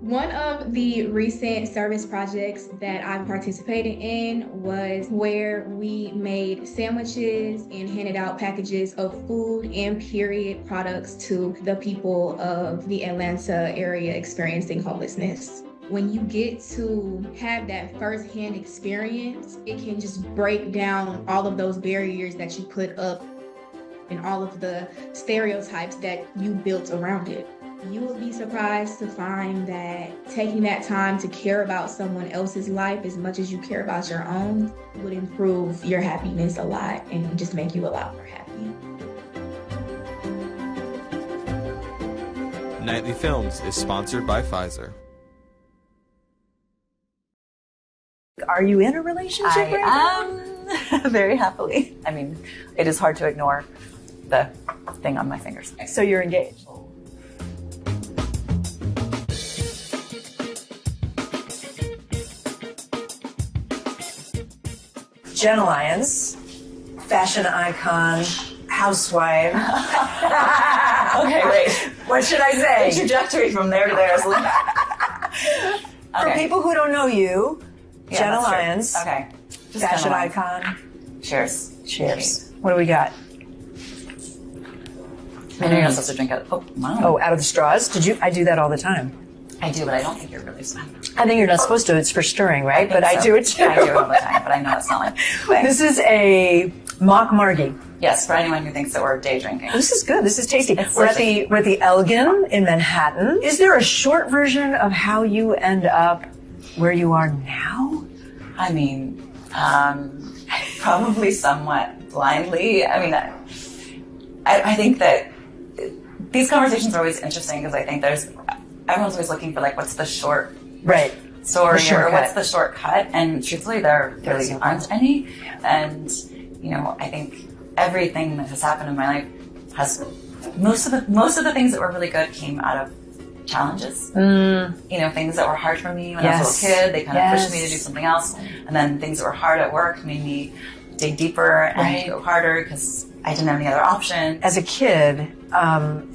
One of the recent service projects that I participated in was where we made sandwiches and handed out packages of food and period products to the people of the Atlanta area experiencing homelessness. When you get to have that firsthand experience, it can just break down all of those barriers that you put up and all of the stereotypes that you built around it. You will be surprised to find that taking that time to care about someone else's life as much as you care about your own would improve your happiness a lot and just make you a lot more happy.
Nightly Films is sponsored by Pfizer.
Are you in a relationship right now?
I am, very happily. I mean, it is hard to ignore the thing on my fingers.
So you're engaged? Jenna Lyons, fashion icon, housewife.
Okay, wait.
What should I say?
The trajectory from there to there is
For people who don't know you,
yeah,
Jenna Lyons.
Okay. Just
fashion icon.
Cheers.
Cheers. What do we got?
I know you're not supposed to drink out. Oh, wow.
Oh, out of the straws? I do that all the time.
I do, but I don't think you're really supposed to.
I think you're not supposed to. It's for stirring, right? But I do it too.
I do it all the time, but I know it's not like.
This is a mock margie.
Yes, for anyone who thinks that we're day drinking.
This is good. This is tasty. We're at the Elgin in Manhattan. Is there a short version of how you end up where you are now?
I mean, probably somewhat blindly. I mean, I think that these conversations are always interesting because I think everyone's always looking for like, what's the short story or what's the shortcut? And truthfully, there really aren't any. And, you know, I think everything that has happened in my life has, most of the things that were really good came out of challenges. You know, things that were hard for me when I was a little kid, they kind of pushed me to do something else. And then things that were hard at work made me dig deeper and go harder because I didn't have any other option.
As a kid,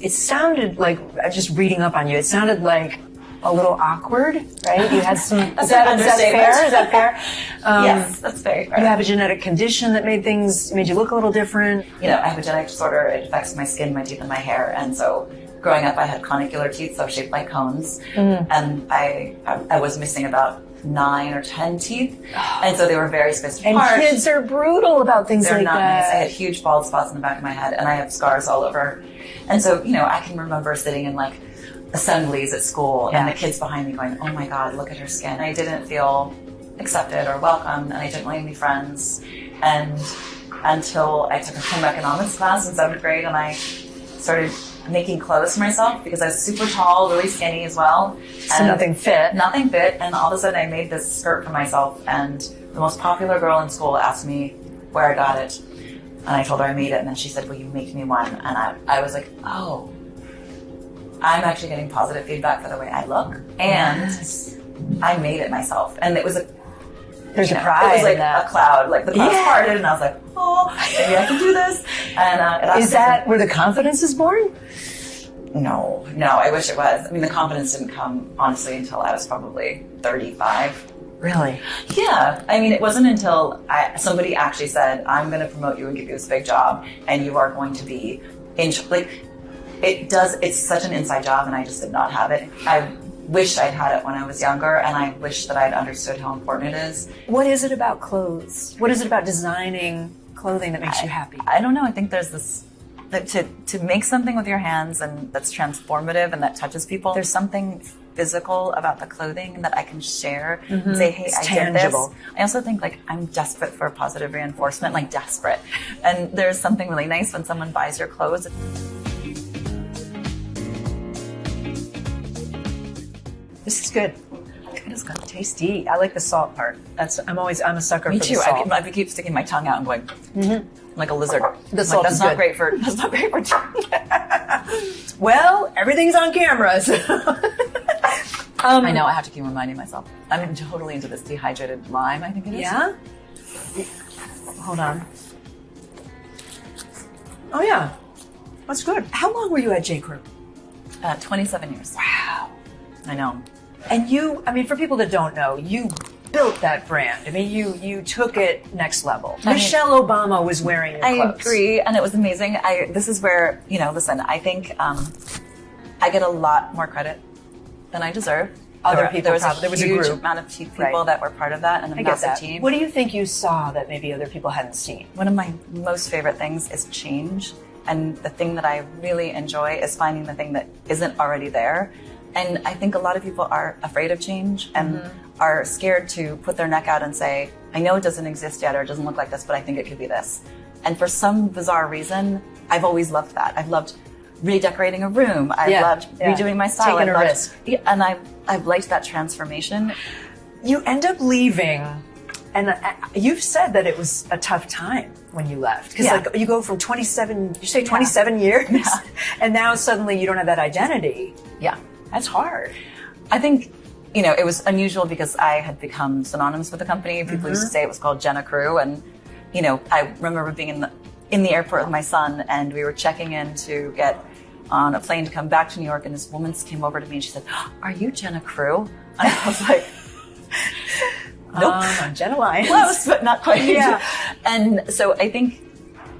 it sounded like, just reading up on you, it sounded like a little awkward, right? You had some, is that fair? Is that fair?
Yes, that's very fair.
You have a genetic condition that made you look a little different.
You know, I have a genetic disorder. It affects my skin, my teeth, and my hair. And so growing up, I had conicular teeth, so shaped like cones. And I was missing about 9 or 10 teeth. And so they were very spaced apart.
And kids are brutal about things like that.
Nice. I had huge bald spots in the back of my head, and I have scars all over. And so, you know, I can remember sitting in like assemblies at school and the kids behind me going, oh my God, look at her skin. I didn't feel accepted or welcomed, and I didn't really have any friends. And until I took a home economics class in 7th grade and I started making clothes for myself because I was super tall, really skinny as well.
So nothing fit.
Nothing fit. And all of a sudden I made this skirt for myself, and the most popular girl in school asked me where I got it. And I told her I made it, and then she said, will you make me one? And I was like, oh, I'm actually getting positive feedback for the way I look. And I made it myself. And it was
there's a pride.
It was like
in that.
a cloud, like the clouds parted, and I was like, oh, maybe I can do this. And
is that where the confidence is born?
No, I wish it was. I mean, the confidence didn't come, honestly, until I was probably 35.
Really?
Yeah. I mean, it wasn't until somebody actually said, I'm going to promote you and give you this big job, and you are going to be it's such an inside job, and I just did not have it. I wish I'd had it when I was younger, and I wish that I'd understood how important it is.
What is it about clothes? What is it about designing clothing that makes you happy?
I don't know. I think there's this, that to make something with your hands and that's transformative and that touches people, there's something physical about the clothing that I can share and
Mhm.
say, hey,
It's
I
tangible.
did this. I also think like I'm desperate for positive reinforcement, like desperate. And there's something really nice when someone buys your clothes.
This is good. It is good. Tasty. I like the salt part. I'm a sucker
Me
for
too.
the salt.
I keep sticking my tongue out and going like a lizard.
The salt
that's
is
not
good.
great for. That's not great for.
Well, everything's on camera. So.
I know. I have to keep reminding myself. I'm totally into this dehydrated lime. I think it is.
Yeah? Hold on. Oh, yeah. That's good. How long were you at J. Crew?
27 years.
Wow.
I know.
And you, I mean, for people that don't know, you built that brand. I mean, you took it next level.
I mean,
Michelle Obama was wearing your clothes.
I agree, and it was amazing. This is where, listen, I think I get a lot more credit than I deserve.
There was
a huge amount of people that were part of that, and a massive team.
What do you think you saw that maybe other people hadn't seen?
One of my most favorite things is change, and the thing that I really enjoy is finding the thing that isn't already there. And I think a lot of people are afraid of change and are scared to put their neck out and say, I know it doesn't exist yet or it doesn't look like this, but I think it could be this. And for some bizarre reason, I've always loved that. I've loved redecorating a room. I've loved redoing my style.
Taking a risk.
And I've liked that transformation.
You end up leaving, and you've said that it was a tough time when you left. Because like you go from 27 years, and now suddenly you don't have that identity.
Yeah.
That's hard.
I think, it was unusual because I had become synonymous with the company. People used to say it was called Jenna Crew. And, I remember being in the airport with my son, and we were checking in to get on a plane to come back to New York. And this woman came over to me and she said, are you Jenna Crew? And I was like, nope.
I'm Jenna Lyons.
Close, but not quite.
Yeah.
And so I think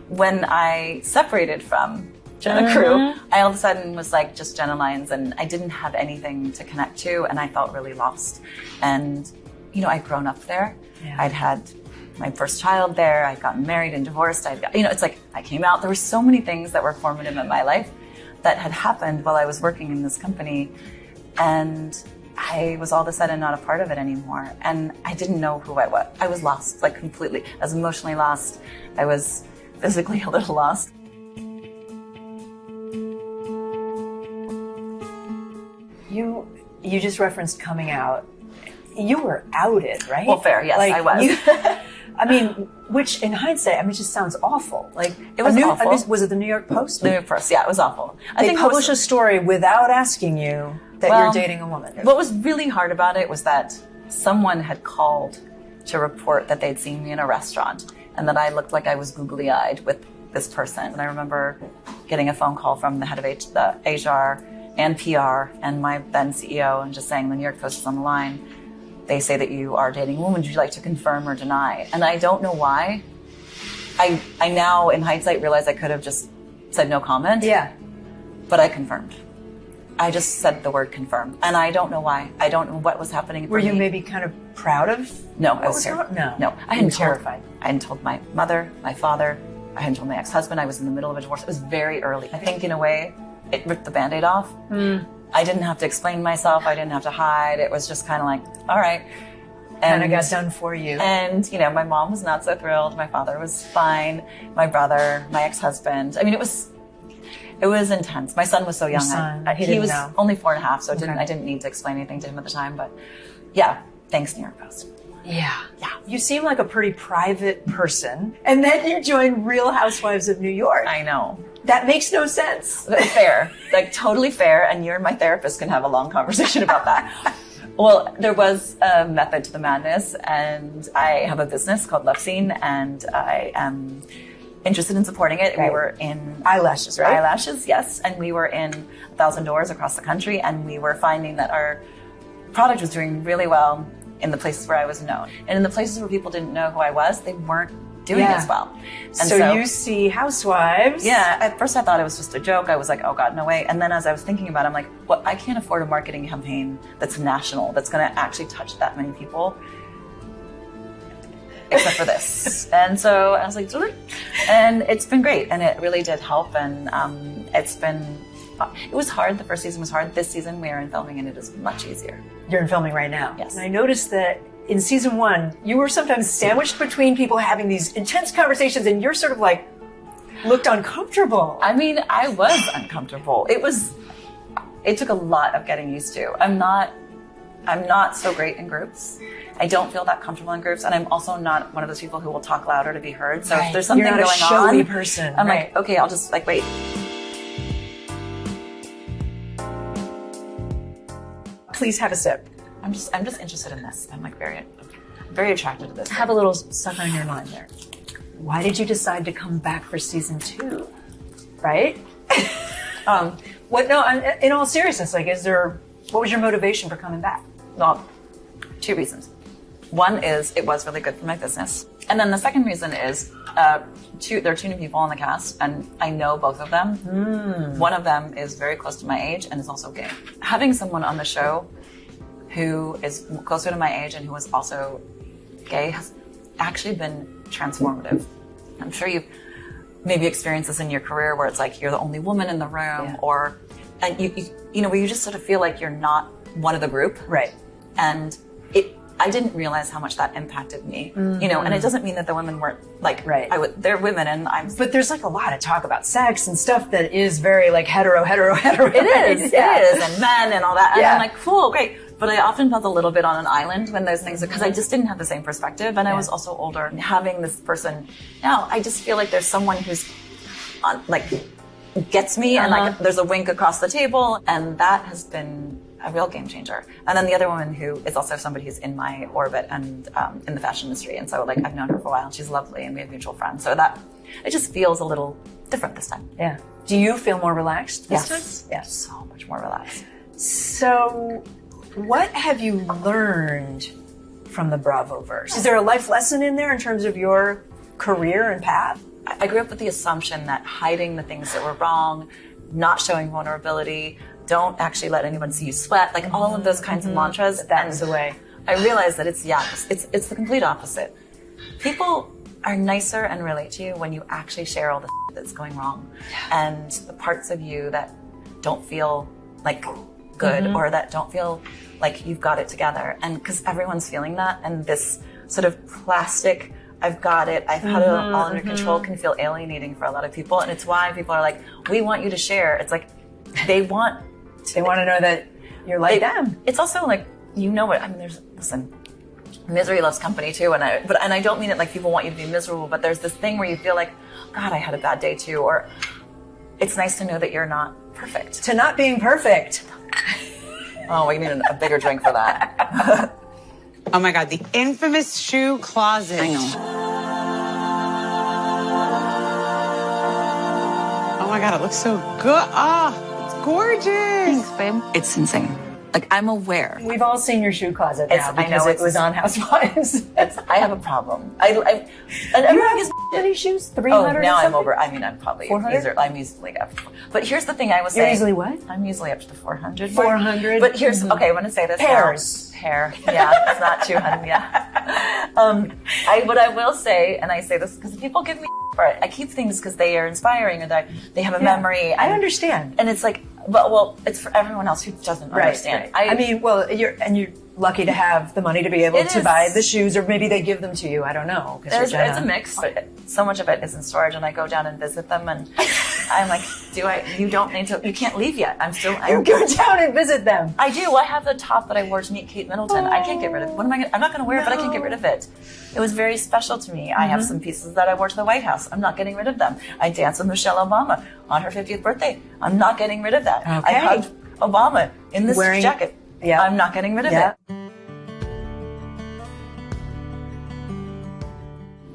when I separated from Jenna Crew, I all of a sudden was like just Jenna Lyons, and I didn't have anything to connect to, and I felt really lost. And, I'd grown up there.
Yeah.
I'd had my first child there. I'd gotten married and divorced. It's like I came out. There were so many things that were formative in my life that had happened while I was working in this company. And I was all of a sudden not a part of it anymore. And I didn't know who I was. I was lost, like completely. I was emotionally lost. I was physically a little lost.
You just referenced coming out. You were outed, right?
Well, fair, yes, I was.
Which in hindsight, it just sounds awful. Like
it was awful.
Was it the New York Post?
The New York Post, yeah, it was awful.
They published a story without asking you that you're dating a woman.
What was really hard about it was that someone had called to report that they'd seen me in a restaurant and that I looked like I was googly-eyed with this person. And I remember getting a phone call from the head of the HR and PR and my then CEO and just saying, the New York Post is on the line. They say that you are dating a woman. Would you like to confirm or deny? And I don't know why. I now, in hindsight, realize I could have just said no comment.
Yeah.
But I confirmed. I just said the word confirm. And I don't know why. I don't know what was happening.
Were you maybe kind of proud of?
No, I was terrified.
No.
I hadn't
terrified.
I hadn't told my mother, my father. I hadn't told my ex-husband. I was in the middle of a divorce. It was very early. I think in a way, it ripped the Band-Aid off. I didn't have to explain myself. I didn't have to hide. It was just kind of like, all right.
And I got done for you.
And, my mom was not so thrilled. My father was fine. My brother, my ex-husband. It was intense. My son was so young. He was only 4.5, so I didn't need to explain anything to him at the time. But yeah, thanks, New York Post.
Yeah. You seem like a pretty private person. And then you joined Real Housewives of New York.
I know.
That makes no sense.
Fair. Like totally fair. And you and my therapist can have a long conversation about that. Well, there was a method to the madness, and I have a business called Love Scene, and I am interested in supporting it.
Right.
We were in
eyelashes, right?
Eyelashes, yes. And we were in 1,000 doors across the country, and we were finding that our product was doing really well in the places where I was known. And in the places where people didn't know who I was, they weren't doing as well. And
so you see Housewives.
Yeah, at first I thought it was just a joke. I was like, oh God, no way. And then as I was thinking about it, I'm like, well, I can't afford a marketing campaign that's national, that's going to actually touch that many people, except for this. And so I was like, and it's been great. And it really did help. And it's been it was hard. The first season was hard. This season we are in filming and it is much easier.
You're in filming right now.
Yes.
And I noticed that in season 1, you were sometimes sandwiched between people having these intense conversations and you're sort of like, looked uncomfortable.
I mean, I was uncomfortable. It took a lot of getting used to. I'm not so great in groups. I don't feel that comfortable in groups, and I'm also not one of those people who will talk louder to be heard. So if there's something
You're not
going
a showy
on,
person.
I'm like, okay, I'll just like wait.
Please have a sip.
I'm just interested in this. I'm like very attracted to this.
Have a little suck on your lime there. Why did you decide to come back for season 2? Right? In all seriousness, like, what was your motivation for coming back?
Well, 2 reasons. One is it was really good for my business. And then the second reason is there are 2 new people on the cast, and I know both of them. One of them is very close to my age and is also gay. Having someone on the show who is closer to my age and who is also gay has actually been transformative. I'm sure you've maybe experienced this in your career where it's like you're the only woman in the room, and you know, where you just sort of feel like you're not one of the group.
Right.
And I didn't realize how much that impacted me, you know, and it doesn't mean that the women weren't like, they're women and
But there's like a lot of talk about sex and stuff that is very like hetero.
It is, and men and all that. And I'm like, cool, great. But I often felt a little bit on an island when those things, because I just didn't have the same perspective, and I was also older. And having this person now, I just feel like there's someone who's like gets me, and like there's a wink across the table, and that has been a real game changer. And then the other woman who is also somebody who's in my orbit and in the fashion industry, and so like I've known her for a while, and she's lovely, and we have mutual friends. So that it just feels a little different this time.
Yeah. Do you feel more relaxed this time?
Yes, so much more relaxed.
So, what have you learned from the Bravoverse? Is there a life lesson in there in terms of your career and path?
I grew up with the assumption that hiding the things that were wrong, not showing vulnerability, don't actually let anyone see you sweat, like all of those kinds of mantras.
That's the way.
I realized that it's the complete opposite. People are nicer and relate to you when you actually share all the that's going wrong, and the parts of you that don't feel like good or that don't feel like you've got it together. And because everyone's feeling that, and this sort of plastic, I've got it, I've had it all under control, can feel alienating for a lot of people. And it's why people are like, we want you to share. It's like they want
to know that you're like them.
It's also like, you know what, I mean, listen, misery loves company too, and I don't mean it like people want you to be miserable, but there's this thing where you feel like, God, I had a bad day too, or it's nice to know that you're not perfect.
To not being perfect.
Oh, we need a bigger drink for that.
Oh my God, the infamous shoe closet.
I know.
Oh my God, it looks so good. It's gorgeous.
Thanks, babe. It's insane. Like, I'm aware.
We've all seen your shoe closet now because it was on Housewives.
I have a problem. And
you have many shoes? 300
Oh, now
or
I'm
something?
over. I mean, I'm probably
400?
I'm easily up. But here's the thing I was
You're
saying.
easily what?
I'm usually up to the 400 mark.
400?
But here's, okay, I want to say this.
Pairs.
Pair. Yeah, it's not 200, yeah. What I will say, and I say this because people give me for it. I keep things because they are inspiring and they have a memory.
I understand.
And it's like, well, it's for everyone else who doesn't understand.
Right. I mean, well, you're lucky to have the money to be able to buy the shoes, or maybe they give them to you. I don't know.
It's a mix, but so much of it is in storage, and I go down and visit them, and I'm like, you don't need to, you can't leave yet.
You go down and visit them.
I do. I have the top that I wore to meet Kate Middleton. I can't get rid of it. I'm not going to wear it, but I can't get rid of it. It was very special to me. I have some pieces that I wore to the White House. I'm not getting rid of them. I danced with Michelle Obama on her 50th birthday. I'm not getting rid of that.
Okay.
I hugged Obama in this jacket.
Yeah.
I'm not getting rid of it.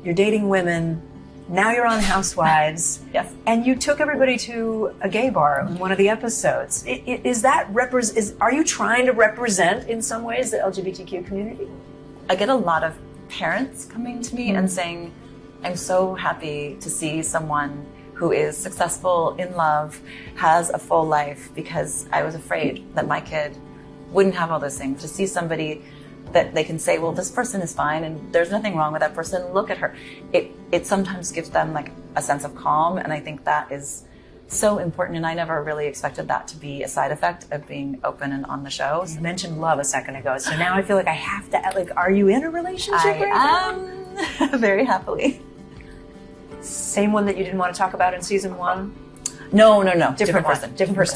You're dating women. Now you're on Housewives.
Yes.
And you took everybody to a gay bar in one of the episodes. Are you trying to represent in some ways the LGBTQ community?
I get a lot of parents coming to me and saying, I'm so happy to see someone who is successful, in love, has a full life, because I was afraid that my kid wouldn't have all those things. To see somebody that they can say, well, this person is fine and there's nothing wrong with that person, look at her. It sometimes gives them like a sense of calm, and I think that is so important, and I never really expected that to be a side effect of being open and on the show.
You mentioned love a second ago, so now I feel like I have to, like, are you in a relationship right
now? Very happily.
Same one that you didn't want to talk about in season 1?
No. Different person.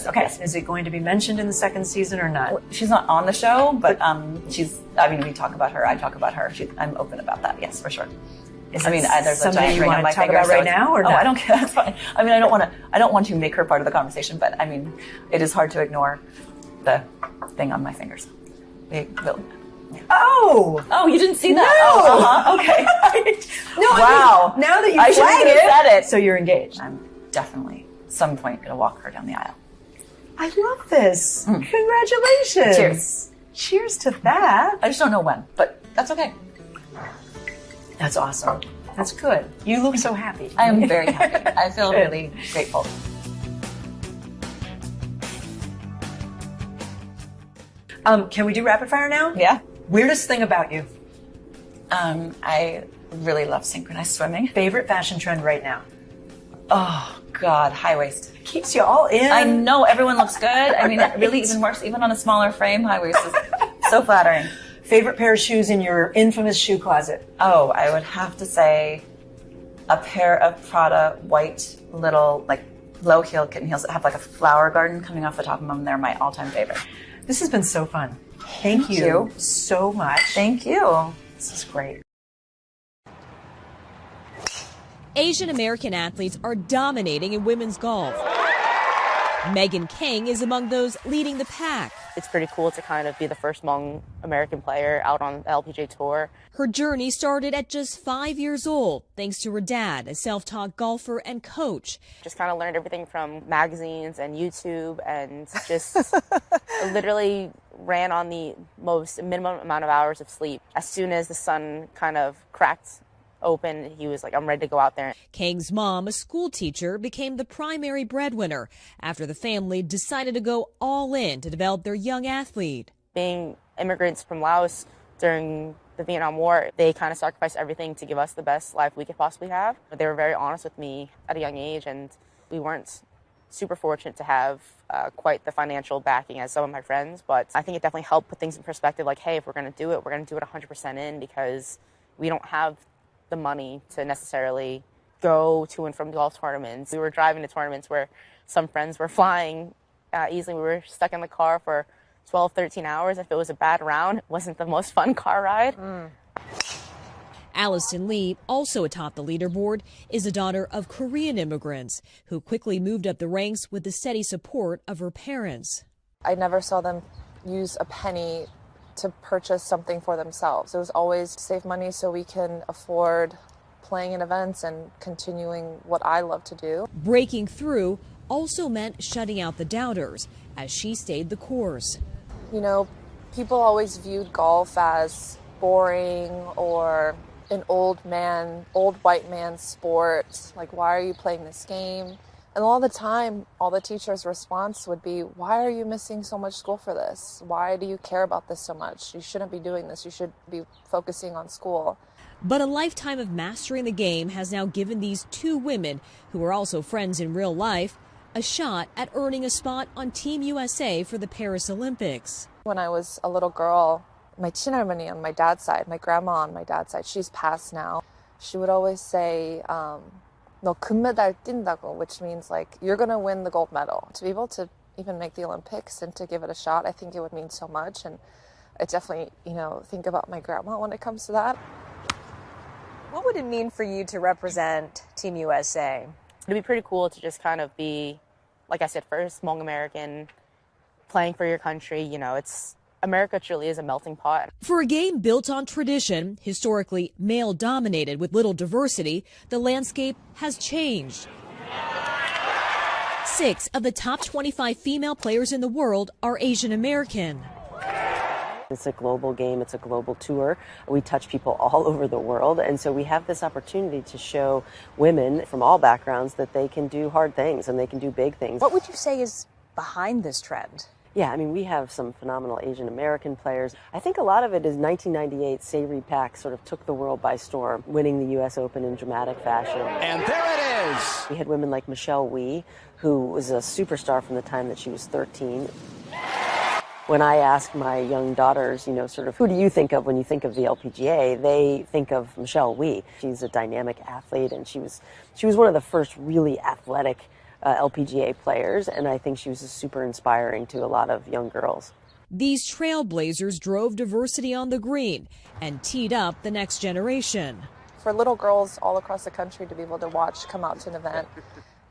Okay.
Yes.
Is it going to be mentioned in the second season or not?
She's not on the show, but we talk about her. I talk about her. I'm open about that. Yes, for sure.
There's
a giant ring on my finger.
Talk about right now, or not?
I don't care. That's fine. I mean, I don't want to make her part of the conversation, but I mean, it is hard to ignore the thing on my fingers.
Oh,
you didn't see that?
No.
Okay.
No.
Wow.
Now that you
I
flagged
said it.
So you're engaged.
I'm definitely at some point going to walk her down the aisle.
I love this. Congratulations.
Cheers.
Cheers to that.
I just don't know when, but that's okay.
That's awesome. That's good. You look so happy.
I am very happy. I feel really grateful.
Can we do rapid fire now?
Yeah.
Weirdest thing about you?
I really love synchronized swimming.
Favorite fashion trend right now?
Oh, God, high waist.
Keeps you all in.
I know, everyone looks good. I mean, it really even works, even on a smaller frame. High waist is so flattering.
Favorite pair of shoes in your infamous shoe closet?
Oh, I would have to say a pair of Prada white little, like, low-heel kitten heels that have like a flower garden coming off the top of them. They're my all-time favorite.
This has been so fun. Thank you so much.
Thank you.
This is great.
Asian American athletes are dominating in women's golf. Megan King is among those leading the pack.
It's pretty cool to kind of be the first Hmong American player out on the LPGA Tour.
Her journey started at just 5 years old, thanks to her dad, a self-taught golfer and coach.
Just kind of learned everything from magazines and YouTube, and just literally ran on the most minimum amount of hours of sleep. As soon as the sun kind of cracked open, he was like, I'm ready to go out there.
King's mom, a school teacher, became the primary breadwinner after the family decided to go all in to develop their young athlete.
Being immigrants from Laos during the Vietnam War, they kind of sacrificed everything to give us the best life we could possibly have. But they were very honest with me at a young age, and we weren't super fortunate to have quite the financial backing as some of my friends. But I think it definitely helped put things in perspective, like, hey, if we're going to do it, we're going to do it 100% in, because we don't have the money to necessarily go to and from golf tournaments. We were driving to tournaments where some friends were flying easily. We were stuck in the car for 12, 13 hours. If it was a bad round, it wasn't the most fun car ride.
Allison Lee, also atop the leaderboard, is a daughter of Korean immigrants who quickly moved up the ranks with the steady support of her parents.
I never saw them use a penny to purchase something for themselves. It was always to save money so we can afford playing in events and continuing what I love to do.
Breaking through also meant shutting out the doubters as she stayed the course.
You know, people always viewed golf as boring or an old white man sport. Like, why are you playing this game? And all the time, all the teachers' response would be, why are you missing so much school for this? Why do you care about this so much? You shouldn't be doing this. You should be focusing on school.
But a lifetime of mastering the game has now given these two women, who are also friends in real life, a shot at earning a spot on Team USA for the Paris Olympics.
When I was a little girl, my 친할머니 on my dad's side, my grandma on my dad's side, she's passed now. She would always say, 너 금메달 뛴다고, which means like you're going to win the gold medal. To be able to even make the Olympics and to give it a shot, I think it would mean so much. And I definitely, think about my grandma when it comes to that.
What would it mean for you to represent Team USA?
It'd be pretty cool to just kind of be, like I said, first Hmong American, playing for your country. America truly is a melting pot.
For a game built on tradition, historically male-dominated with little diversity, the landscape has changed. 6 of the top 25 female players in the world are Asian American.
It's a global game. It's a global tour. We touch people all over the world. And so we have this opportunity to show women from all backgrounds that they can do hard things and they can do big things.
What would you say is behind this trend?
Yeah, we have some phenomenal Asian American players. I think a lot of it is 1998, Sayri Pak sort of took the world by storm, winning the U.S. Open in dramatic fashion.
And there it is!
We had women like Michelle Wie, who was a superstar from the time that she was 13. When I ask my young daughters, you know, sort of, who do you think of when you think of the LPGA? They think of Michelle Wie. She's a dynamic athlete, and she was one of the first really athletic LPGA players, and I think she was super inspiring to a lot of young girls.
These trailblazers drove diversity on the green and teed up the next generation.
For little girls all across the country to be able to watch, come out to an event,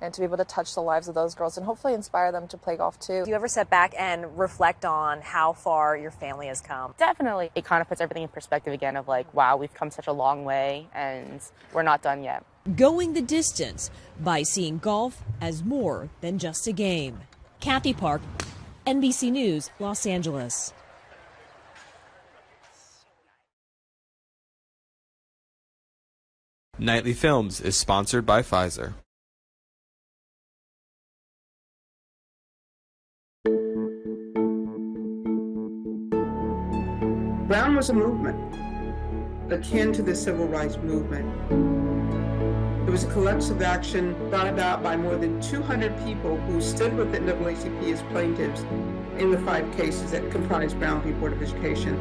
and to be able to touch the lives of those girls and hopefully inspire them to play golf too.
Do you ever step back and reflect on how far your family has come?
Definitely. It kind of puts everything in perspective again of like, wow, we've come such a long way and we're not done yet.
Going the distance by seeing golf as more than just a game. Kathy Park, NBC News, Los Angeles.
Nightly Films is sponsored by Pfizer.
Brown was a movement akin to the civil rights movement. It was a collective action brought about by more than 200 people who stood with the NAACP as plaintiffs in the 5 cases that comprised Brown v. Board of Education.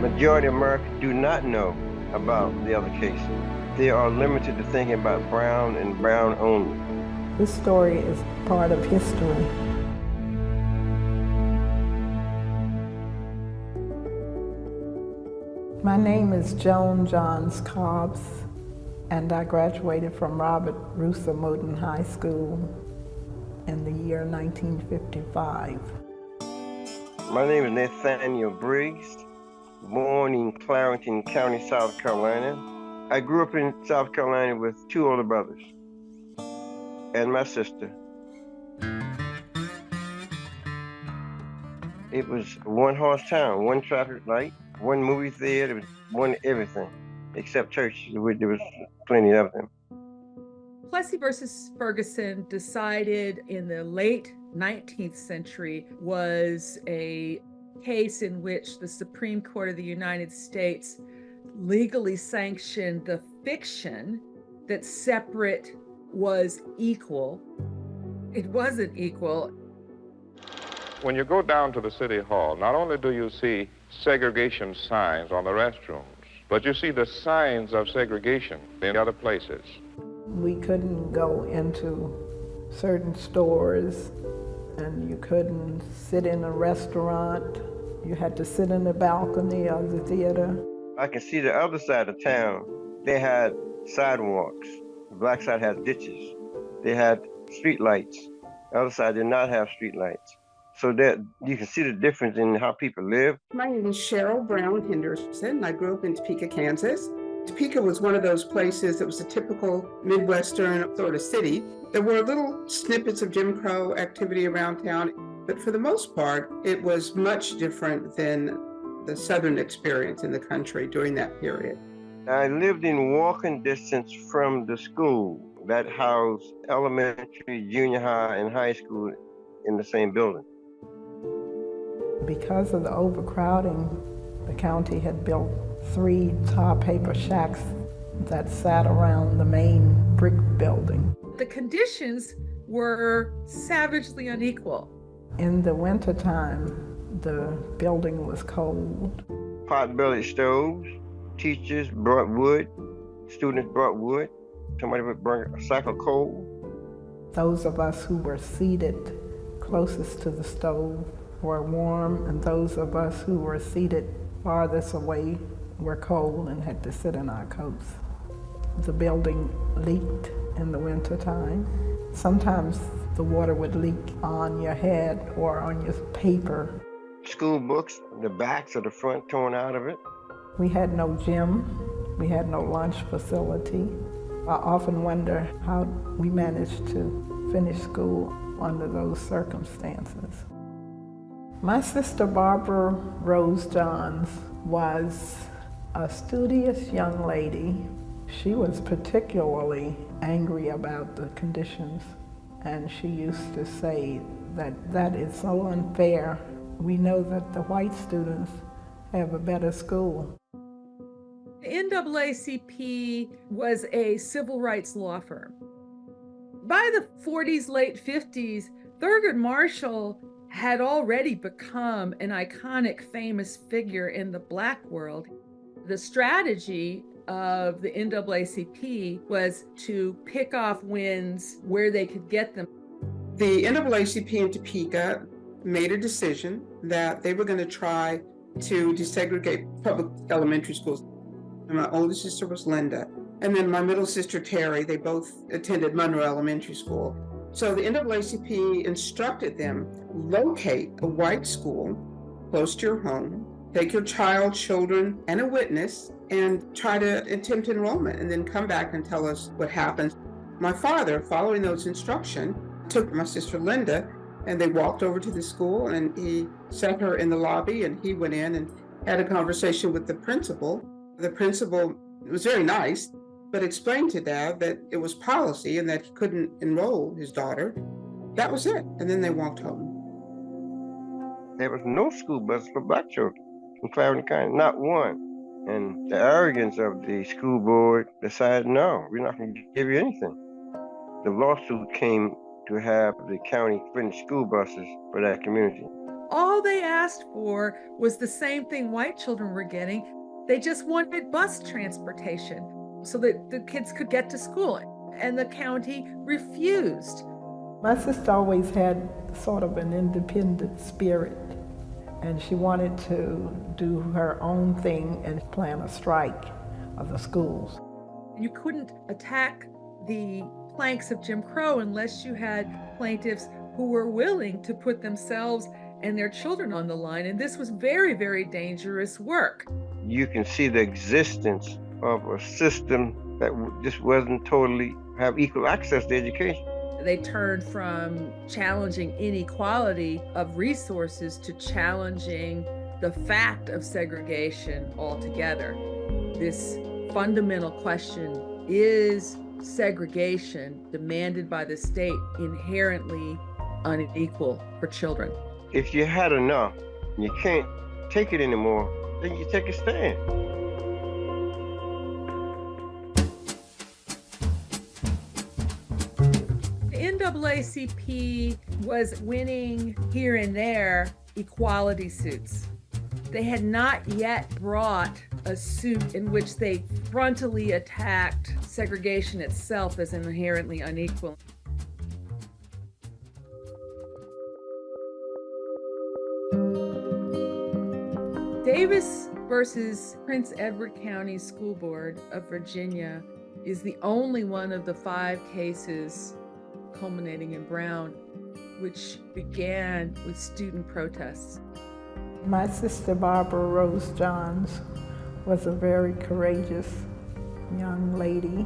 The majority of Americans do not know about the other cases. They are limited to thinking about Brown and Brown only.
This story is part of history. My name is Joan Johns Cobbs, and I graduated from Robert Russa Moden High School in the year 1955.
My name is Nathaniel Briggs, born in Clarendon County, South Carolina. I grew up in South Carolina with 2 older brothers and my sister. It was a one-horse town, 1 traffic light, 1 movie theater, 1 everything, except church. There was plenty of them.
Plessy versus Ferguson, decided in the late 19th century, was a case in which the Supreme Court of the United States legally sanctioned the fiction that separate was equal. It wasn't equal.
When you go down to the City Hall, not only do you see segregation signs on the restrooms, but you see the signs of segregation in other places.
We couldn't go into certain stores, and you couldn't sit in a restaurant. You had to sit in the balcony of the theater.
I can see the other side of town. They had sidewalks. The black side had ditches. They had street lights. The other side did not have street lights. So that you can see the difference in how people live.
My name is Cheryl Brown Henderson. I grew up in Topeka, Kansas. Topeka was one of those places that was a typical Midwestern sort of city. There were little snippets of Jim Crow activity around town, but for the most part, it was much different than the Southern experience in the country during that period.
I lived in walking distance from the school that housed elementary, junior high, and high school in the same building.
Because of the overcrowding, the county had built 3 tar paper shacks that sat around the main brick building.
The conditions were savagely unequal.
In the wintertime, the building was cold.
Pot-bellied stoves, teachers brought wood, students brought wood, somebody would bring a sack of coal.
Those of us who were seated closest to the stove were warm, and those of us who were seated farthest away were cold and had to sit in our coats. The building leaked in the wintertime. Sometimes the water would leak on your head or on your paper.
School books, the backs or the front torn out of it.
We had no gym. We had no lunch facility. I often wonder how we managed to finish school under those circumstances. My sister Barbara Rose Johns was a studious young lady. She was particularly angry about the conditions, and she used to say that is so unfair. We know that the white students have a better school.
The NAACP was a civil rights law firm. By the 40s, late 50s, Thurgood Marshall had already become an iconic, famous figure in the Black world. The strategy of the NAACP was to pick off wins where they could get them.
The NAACP in Topeka made a decision that they were going to try to desegregate public elementary schools. And my older sister was Linda, and then my middle sister Terry. They both attended Monroe Elementary School. So the NAACP instructed them, locate a white school close to your home, take your child, children, and a witness, and try to attempt enrollment, and then come back and tell us what happens. My father, following those instructions, took my sister Linda, and they walked over to the school, and he sat her in the lobby, and he went in and had a conversation with the principal. The principal was very nice, but explained to Dad that it was policy and that he couldn't enroll his daughter. That was it. And then they walked home.
There was no school bus for Black children in Clarendon County, not one. And the arrogance of the school board decided, no, we're not going to give you anything. The lawsuit came to have the county furnish school buses for that community.
All they asked for was the same thing white children were getting. They just wanted bus transportation so that the kids could get to school, and the county refused.
My sister always had sort of an independent spirit, and she wanted to do her own thing and plan a strike of the schools.
You couldn't attack the planks of Jim Crow unless you had plaintiffs who were willing to put themselves and their children on the line, and this was very, very dangerous work.
You can see the existence of a system that just wasn't totally have equal access to education.
They turned from challenging inequality of resources to challenging the fact of segregation altogether. This fundamental question, is segregation demanded by the state inherently unequal for children?
If you had enough and you can't take it anymore, then you take a stand.
NAACP was winning here and there equality suits. They had not yet brought a suit in which they frontally attacked segregation itself as inherently unequal. Davis versus Prince Edward County School Board of Virginia is the only one of the 5 cases culminating in Brown, which began with student protests.
My sister Barbara Rose Johns was a very courageous young lady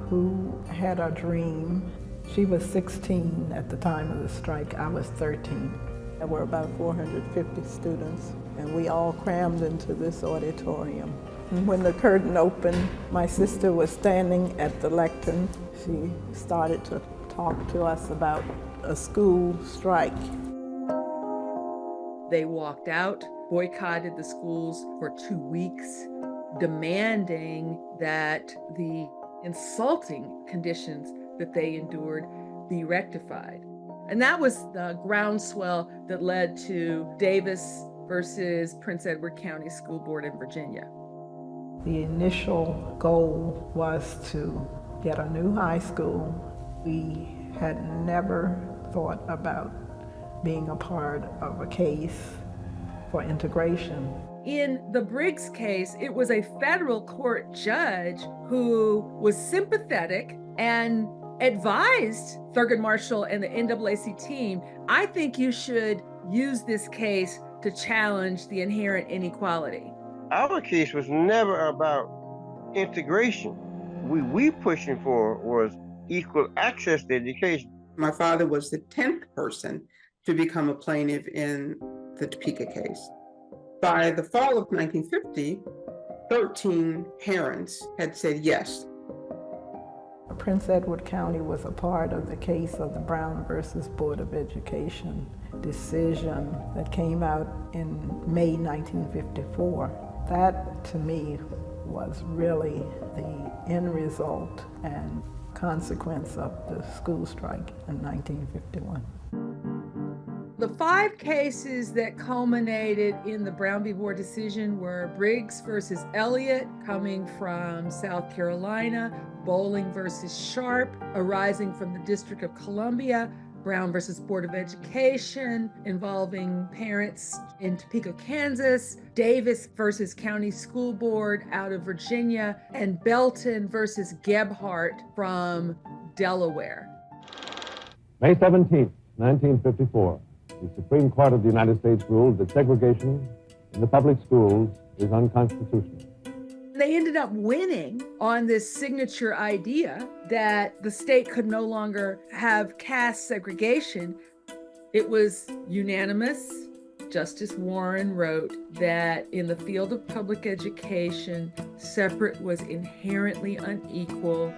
who had a dream. She was 16 at the time of the strike. I was 13.
There were about 450 students, and we all crammed into this auditorium. When the curtain opened, my sister was standing at the lectern. She started to talk to us about a school strike.
They walked out, boycotted the schools for 2 weeks, demanding that the insulting conditions that they endured be rectified. And that was the groundswell that led to Davis versus Prince Edward County School Board in Virginia.
The initial goal was to get a new high school. We had never thought about being a part of a case for integration.
In the Briggs case, it was a federal court judge who was sympathetic and advised Thurgood Marshall and the NAACP team, I think you should use this case to challenge the inherent inequality.
Our case was never about integration. We pushing for was equal access to education.
My father was the 10th person to become a plaintiff in the Topeka case. By the fall of 1950, 13 parents had said yes.
Prince Edward County was a part of the case of the Brown versus Board of Education decision that came out in May 1954. That, to me, was really the end result, and consequence of the school strike in 1951.
The 5 cases that culminated in the Brown v. Board decision were Briggs versus Elliott, coming from South Carolina, Bowling versus Sharp, arising from the District of Columbia, Brown versus Board of Education, involving parents in Topeka, Kansas, Davis versus County School Board out of Virginia, and Belton versus Gebhardt from Delaware.
May 17, 1954, the Supreme Court of the United States ruled that segregation in the public schools is unconstitutional.
They ended up winning on this signature idea that the state could no longer have caste segregation. It was unanimous. Justice Warren wrote that in the field of public education, separate was inherently unequal.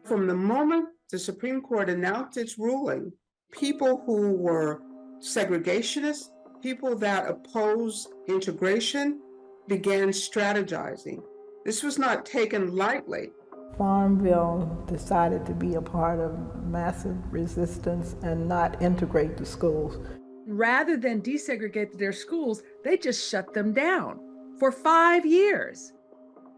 From the moment the Supreme Court announced its ruling, people who were segregationists, people that opposed integration, began strategizing. This was not taken lightly.
Farmville decided to be a part of massive resistance and not integrate the schools.
Rather than desegregate their schools, they just shut them down for 5 years.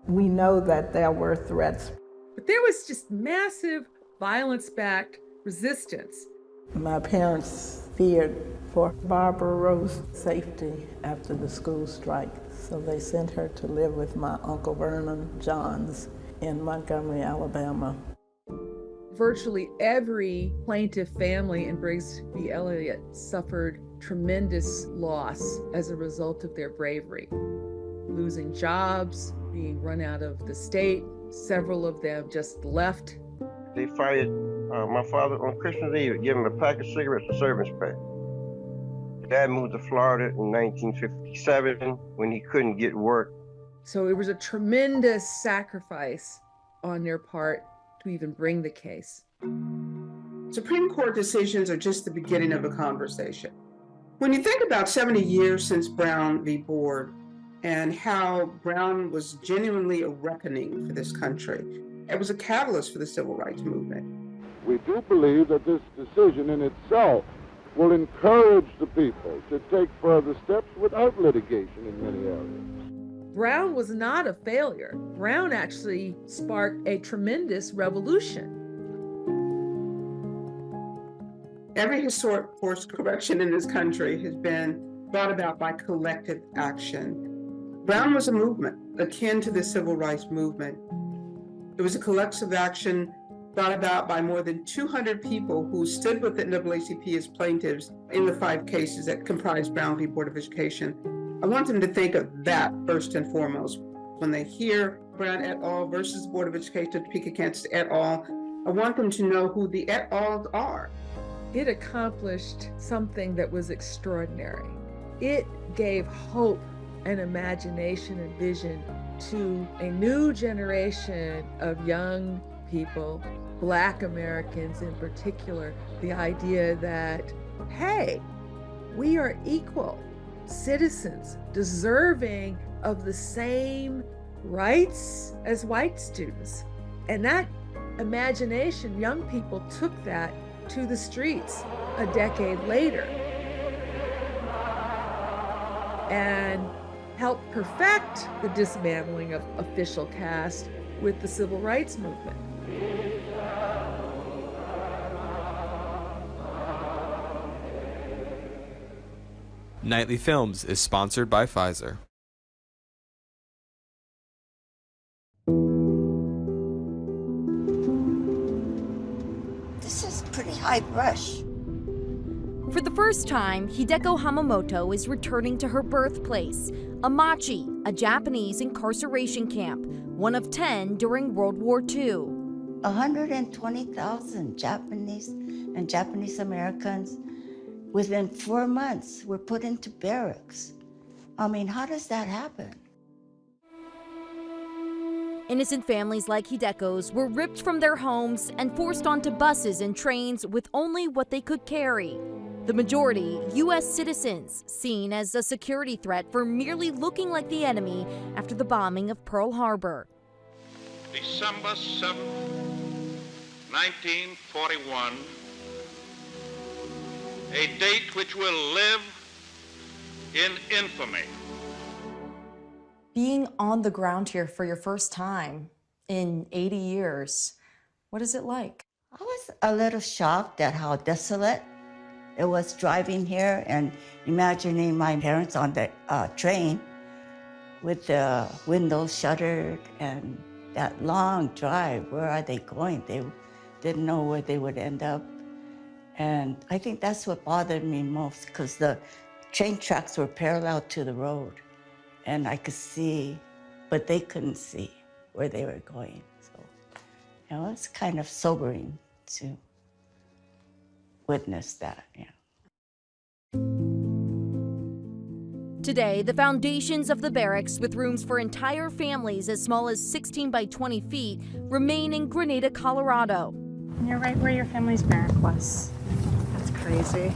We know that there were threats.
But there was just massive violence-backed resistance.
My parents feared for Barbara Rose's safety after the school strike, so they sent her to live with my Uncle Vernon Johns in Montgomery, Alabama.
Virtually every plaintiff family in Briggs v. Elliott suffered tremendous loss as a result of their bravery. Losing jobs, being run out of the state, several of them just left.
They fired my father on Christmas Eve, gave him a pack of cigarettes for service pay. Dad moved to Florida in 1957 when he couldn't get work.
So it was a tremendous sacrifice on their part to even bring the case.
Supreme Court decisions are just the beginning of a conversation. When you think about 70 years since Brown v. Board and how Brown was genuinely a reckoning for this country, it was a catalyst for the civil rights movement.
We do believe that this decision in itself will encourage the people to take further steps without litigation in many areas.
Brown was not a failure. Brown actually sparked a tremendous revolution.
Every historic course correction in this country has been brought about by collective action. Brown was a movement akin to the civil rights movement. It was a collective action brought about by more than 200 people who stood with the NAACP as plaintiffs in the 5 cases that comprised Brown v. Board of Education. I want them to think of that first and foremost. When they hear Brown et al. Versus Board of Education, Topeka, Kansas et al., I want them to know who the et al. Are.
It accomplished something that was extraordinary. It gave hope and imagination and vision to a new generation of young people, Black Americans in particular, the idea that, hey, we are equal citizens, deserving of the same rights as white students. And that imagination, young people took that to the streets a decade later and helped perfect the dismantling of official caste with the civil rights movement.
Nightly Films is sponsored by Pfizer.
This is pretty high brush.
For the first time, Hideko Hamamoto is returning to her birthplace, Ammache, a Japanese incarceration camp, one of 10 during World War II.
120,000 Japanese and Japanese Americans within 4 months were put into barracks. I mean, how does that happen?
Innocent families like Hideko's were ripped from their homes and forced onto buses and trains with only what they could carry. The majority, U.S. citizens, seen as a security threat for merely looking like the enemy after the bombing of Pearl Harbor.
December 7,
1941, a date which will live in infamy.
Being on the ground here for your first time in 80 years, what is it like?
I was a little shocked at how desolate it was driving here and imagining my parents on the train with the windows shuttered and that long drive. Where are they going? They didn't know where they would end up. And I think that's what bothered me most, because the train tracks were parallel to the road. And I could see, but they couldn't see where they were going. So, you know, it's kind of sobering to witness that, yeah.
Today, the foundations of the barracks, with rooms for entire families as small as 16 by 20 feet, remain in Grenada, Colorado.
And you're right where your family's barrack was. That's crazy.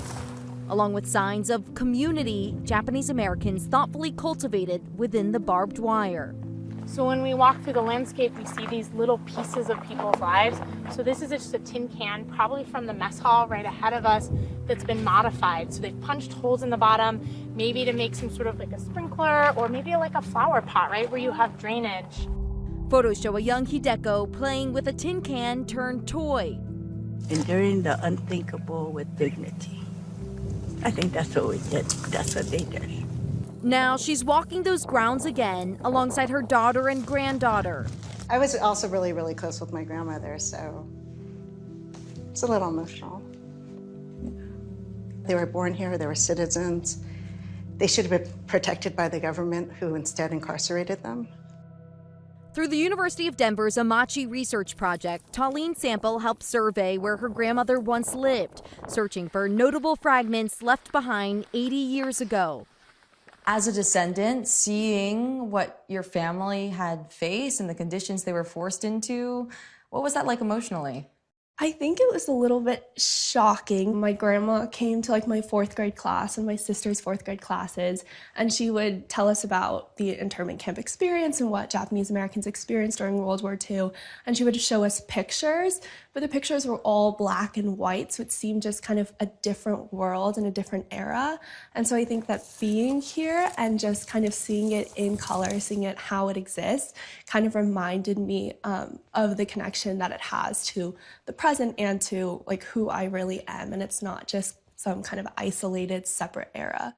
Along with signs of community Japanese Americans thoughtfully cultivated within the barbed wire.
So when we walk through the landscape, we see these little pieces of people's lives. So this is just a tin can, probably from the mess hall right ahead of us, that's been modified. So they've punched holes in the bottom, maybe to make some sort of like a sprinkler, or maybe like a flower pot, right, where you have drainage.
Photos show a young Hideko playing with a tin can turned toy.
Enduring the unthinkable with dignity. I think that's what we did. That's what they did.
Now she's walking those grounds again alongside her daughter and granddaughter.
I was also really, really close with my grandmother, so it's a little emotional. They were born here, they were citizens. They should have been protected by the government, who instead incarcerated them.
Through the University of Denver's Ammache research project, Tallene Sample helped survey where her grandmother once lived, searching for notable fragments left behind 80 years ago.
As a descendant, seeing what your family had faced and the conditions they were forced into, what was that like emotionally?
I think it was a little bit shocking. My grandma came to like my 4th grade class and my sister's 4th grade classes, and she would tell us about the internment camp experience and what Japanese Americans experienced during World War II. And she would show us pictures, but the pictures were all black and white, so it seemed just kind of a different world and a different era. And so I think that being here and just kind of seeing it in color, seeing it how it exists, kind of reminded me of the connection that it has to the present and to like who I really am, and it's not just some kind of isolated, separate era.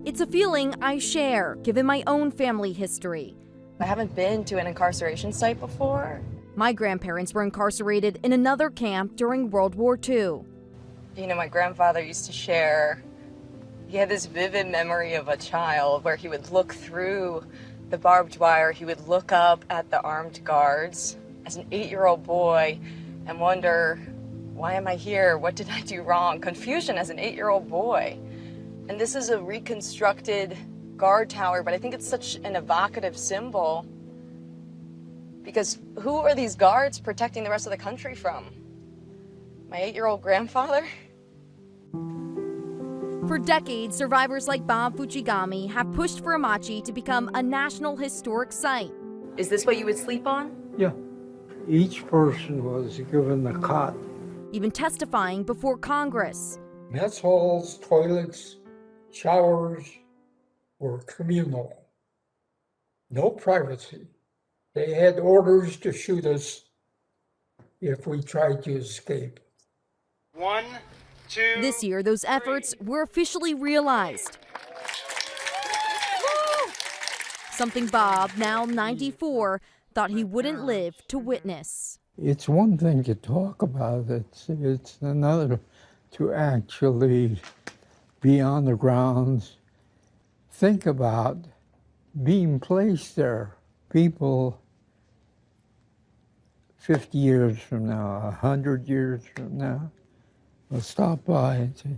It's a feeling I share, given my own family history.
I haven't been to an incarceration site before.
My grandparents were incarcerated in another camp during World War II.
You know, my grandfather used to share, he had this vivid memory of a child where he would look through the barbed wire, he would look up at the armed guards as an 8-year-old boy and wonder, why am I here? What did I do wrong? Confusion as an 8-year-old boy. And this is a reconstructed guard tower, but I think it's such an evocative symbol, because who are these guards protecting the rest of the country from? My 8-year-old grandfather?
For decades, survivors like Bob Fujigami have pushed for Ammache to become a National Historic Site.
Is this what you would sleep on?
Yeah. Each person was given a cot.
Even testifying before Congress.
Mess halls, toilets, showers were communal. No privacy. They had orders to shoot us if we tried to escape.
1, 2.
This year, those efforts were officially realized. Something Bob, now 94, thought he wouldn't live to witness.
It's one thing to talk about it, it's another to actually be on the grounds, think about being placed there. People 50 years from now, 100 years from now, will stop by and say,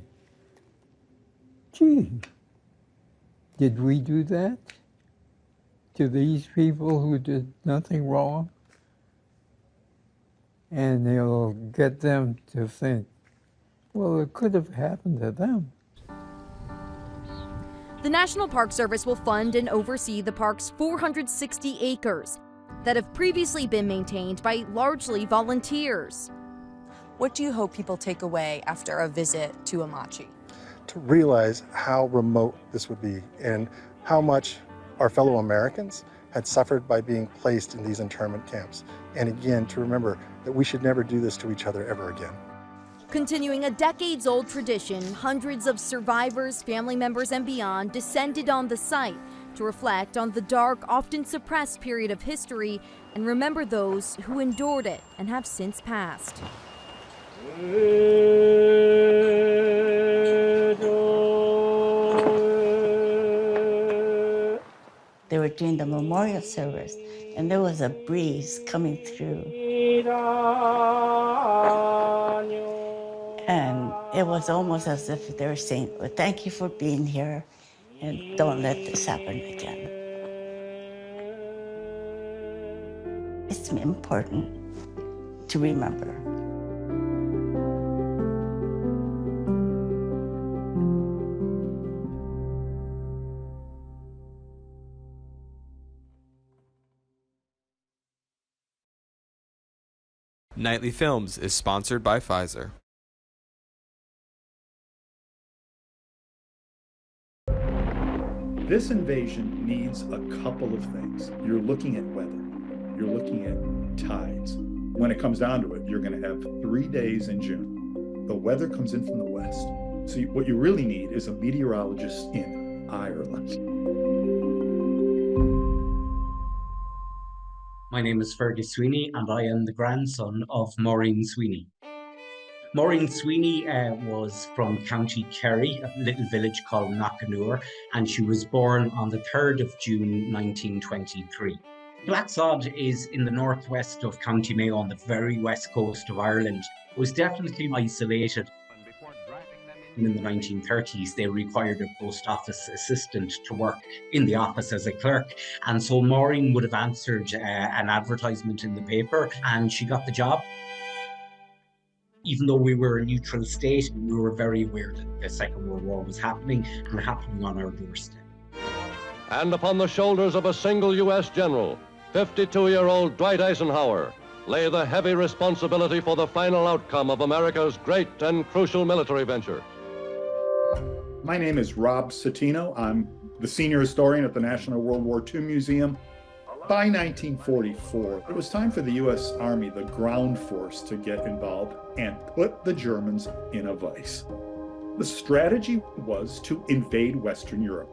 gee, did we do that to these people who did nothing wrong? And it'll get them to think, well, it could have happened to them.
The National Park Service will fund and oversee the park's 460 acres. that have previously been maintained by largely volunteers.
What do you hope people take away after a visit to Ammache?
To realize how remote this would be and how much our fellow Americans had suffered by being placed in these internment camps. And again, to remember that we should never do this to each other ever again.
Continuing a decades-old tradition, hundreds of survivors, family members, and beyond descended on the site to reflect on the dark, often suppressed period of history and remember those who endured it and have since passed.
They were doing the memorial service, and there was a breeze coming through. And it was almost as if they were saying, well, thank you for being here, and don't let this happen again. It's important to remember.
Nightly Films is sponsored by Pfizer.
This invasion needs a couple of things. You're looking at weather. You're looking at tides. When it comes down to it, you're going to have 3 days in June. The weather comes in from the west. So what you really need is a meteorologist in Ireland.
My name is Fergus Sweeney, and I am the grandson of Maureen Sweeney. Maureen Sweeney was from County Kerry, a little village called Knockanure, and she was born on the 3rd of June 1923. Blacksod is in the northwest of County Mayo on the very west coast of Ireland. It was definitely isolated. In the 1930s, they required a post office assistant to work in the office as a clerk. And so Maureen would have answered an advertisement in the paper, and she got the job. Even though we were a neutral state, we were very aware that the Second World War was happening and happening on our doorstep.
And upon the shoulders of a single U.S. general, 52-year-old Dwight Eisenhower, lay the heavy responsibility for the final outcome of America's great and crucial military venture.
My name is Rob Citino. I'm the senior historian at the National World War II Museum. By 1944, it was time for the U.S. Army, the ground force, to get involved and put the Germans in a vice. The strategy was to invade Western Europe.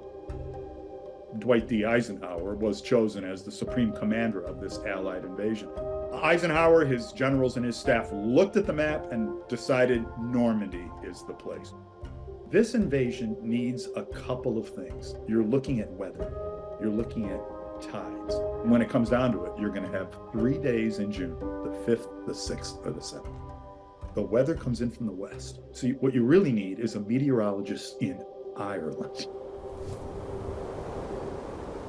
Dwight D. Eisenhower was chosen as the supreme commander of this Allied invasion. Eisenhower, his generals, and his staff looked at the map and decided Normandy is the place. This invasion needs a couple of things. You're looking at weather. You're looking at tides. When it comes down to it, you're going to have 3 days in June, the 5th, the 6th, or the 7th. The weather comes in from the west. So what you really need is a meteorologist in Ireland.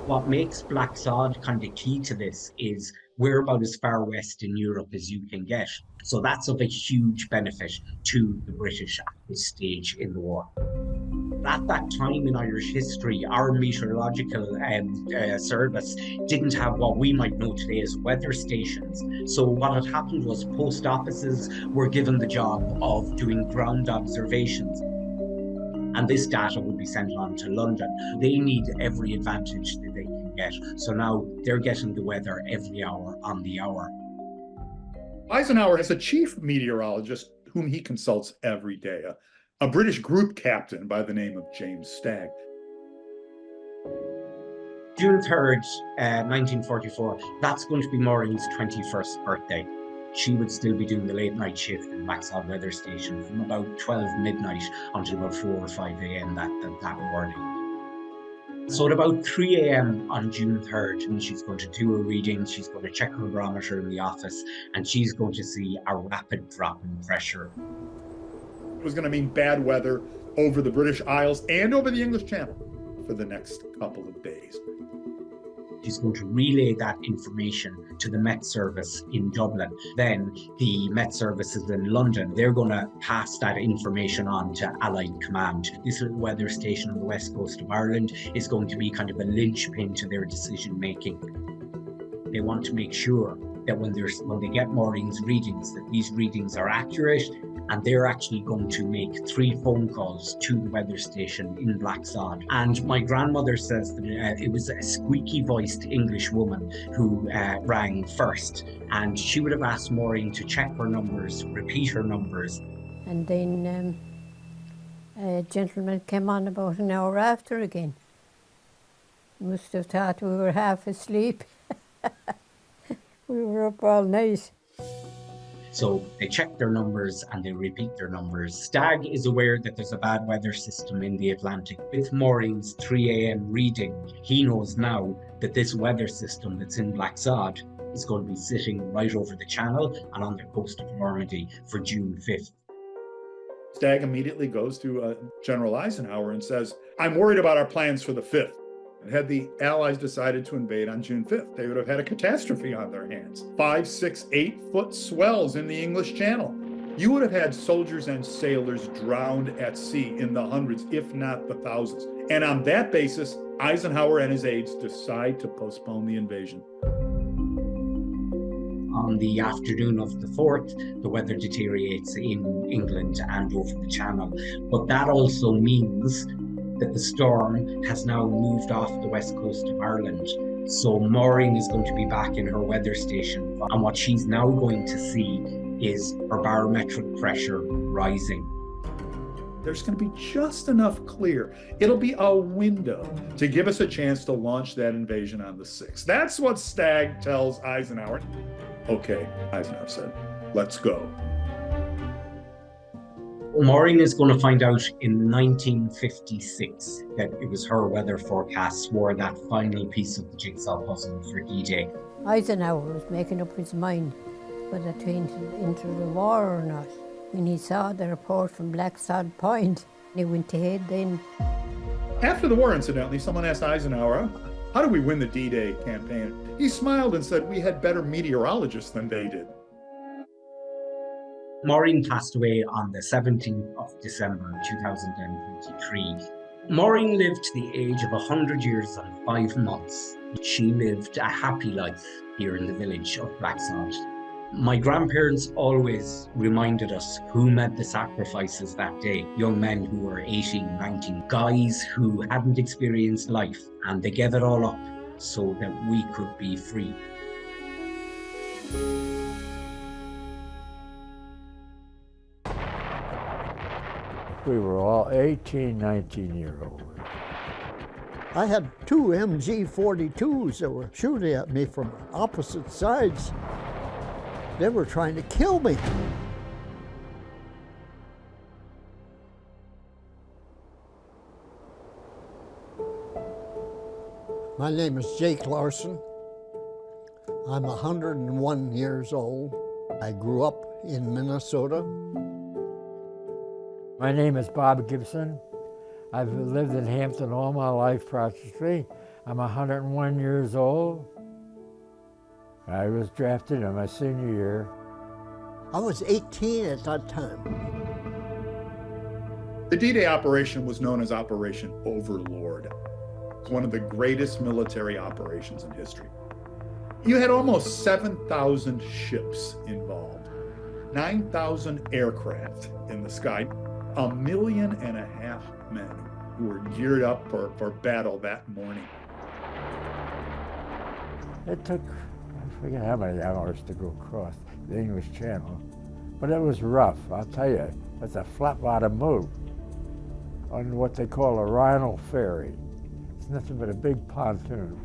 What makes Blacksod kind of key to this is we're about as far west in Europe as you can get. So that's of a huge benefit to the British at this stage in the war. At that time in Irish history, our meteorological service didn't have what we might know today as weather stations. So what had happened was post offices were given the job of doing ground observations. And this data would be sent on to London. They need every advantage that they can get. So now they're getting the weather every hour on the hour.
Eisenhower has a chief meteorologist whom he consults every day, a British group captain by the name of James Stagg.
June 3rd, 1944, that's going to be Maureen's 21st birthday. She would still be doing the late night shift in Blacksod Weather Station from about 12 midnight until about 4 or 5 a.m. that morning. So at about 3 a.m. on June 3rd, she's going to do a reading, she's going to check her barometer in the office, and she's going to see a rapid drop in pressure.
It was going to mean bad weather over the British Isles and over the English Channel for the next couple of days.
She's going to relay that information to the Met Service in Dublin. Then the Met Services in London, they're going to pass that information on to Allied Command. This little weather station on the west coast of Ireland is going to be kind of a linchpin to their decision making. They want to make sure that when they get Maureen's readings, that these readings are accurate, and they're actually going to make 3 phone calls to the weather station in Blacksod. And my grandmother says that it was a squeaky-voiced English woman who rang first, and she would have asked Maureen to check her numbers, repeat her numbers.
And then a gentleman came on about an hour after again. Must have thought we were half asleep. We were up all night.
So they check their numbers and they repeat their numbers. Stagg is aware that there's a bad weather system in the Atlantic. With Maureen's 3 a.m. reading, he knows now that this weather system that's in Blacksod is going to be sitting right over the channel and on the coast of Normandy for June 5th.
Stagg immediately goes to General Eisenhower and says, "I'm worried about our plans for the 5th. Had the Allies decided to invade on June 5th, they would have had a catastrophe on their hands. 5, 6, 8-foot swells in the English Channel. You would have had soldiers and sailors drowned at sea in the hundreds, if not the thousands. And on that basis, Eisenhower and his aides decide to postpone the invasion."
On the afternoon of the 4th, the weather deteriorates in England and over the Channel. But that also means that the storm has now moved off the west coast of Ireland. So Maureen is going to be back in her weather station. And what she's now going to see is her barometric pressure rising.
There's going to be just enough clear. It'll be a window to give us a chance to launch that invasion on the 6th. That's what Stagg tells Eisenhower. "Okay," Eisenhower said, "let's go."
Maureen is going to find out in 1956 that it was her weather forecasts were that final piece of the jigsaw puzzle for D-Day.
Eisenhower was making up his mind whether to enter the war or not. When he saw the report from Blacksod Point, he went ahead then.
After the war, incidentally, someone asked Eisenhower, "How did we win the D-Day campaign?" He smiled and said, "We had better meteorologists than they did."
Maureen passed away on the 17th of December 2023. Maureen lived to the age of 100 years and 5 months. She lived a happy life here in the village of Blacksod. My grandparents always reminded us who made the sacrifices that day. Young men who were 18, 19, guys who hadn't experienced life, and they gave it all up so that we could be free.
We were all 18, 19-year-olds.
I had 2 MG-42s that were shooting at me from opposite sides. They were trying to kill me. My name is Jake Larson. I'm 101 years old. I grew up in Minnesota.
My name is Bob Gibson. I've lived in Hampton all my life practically. I'm 101 years old. I was drafted in my senior year.
I was 18 at that time.
The D-Day operation was known as Operation Overlord. It's one of the greatest military operations in history. You had almost 7,000 ships involved, 9,000 aircraft in the sky, 1.5 million men who were geared up for battle that morning.
It took, I forget how many hours to go across the English Channel, but it was rough, I'll tell you. It's a flat bottom boat on what they call a Rhinal ferry. It's nothing but a big pontoon.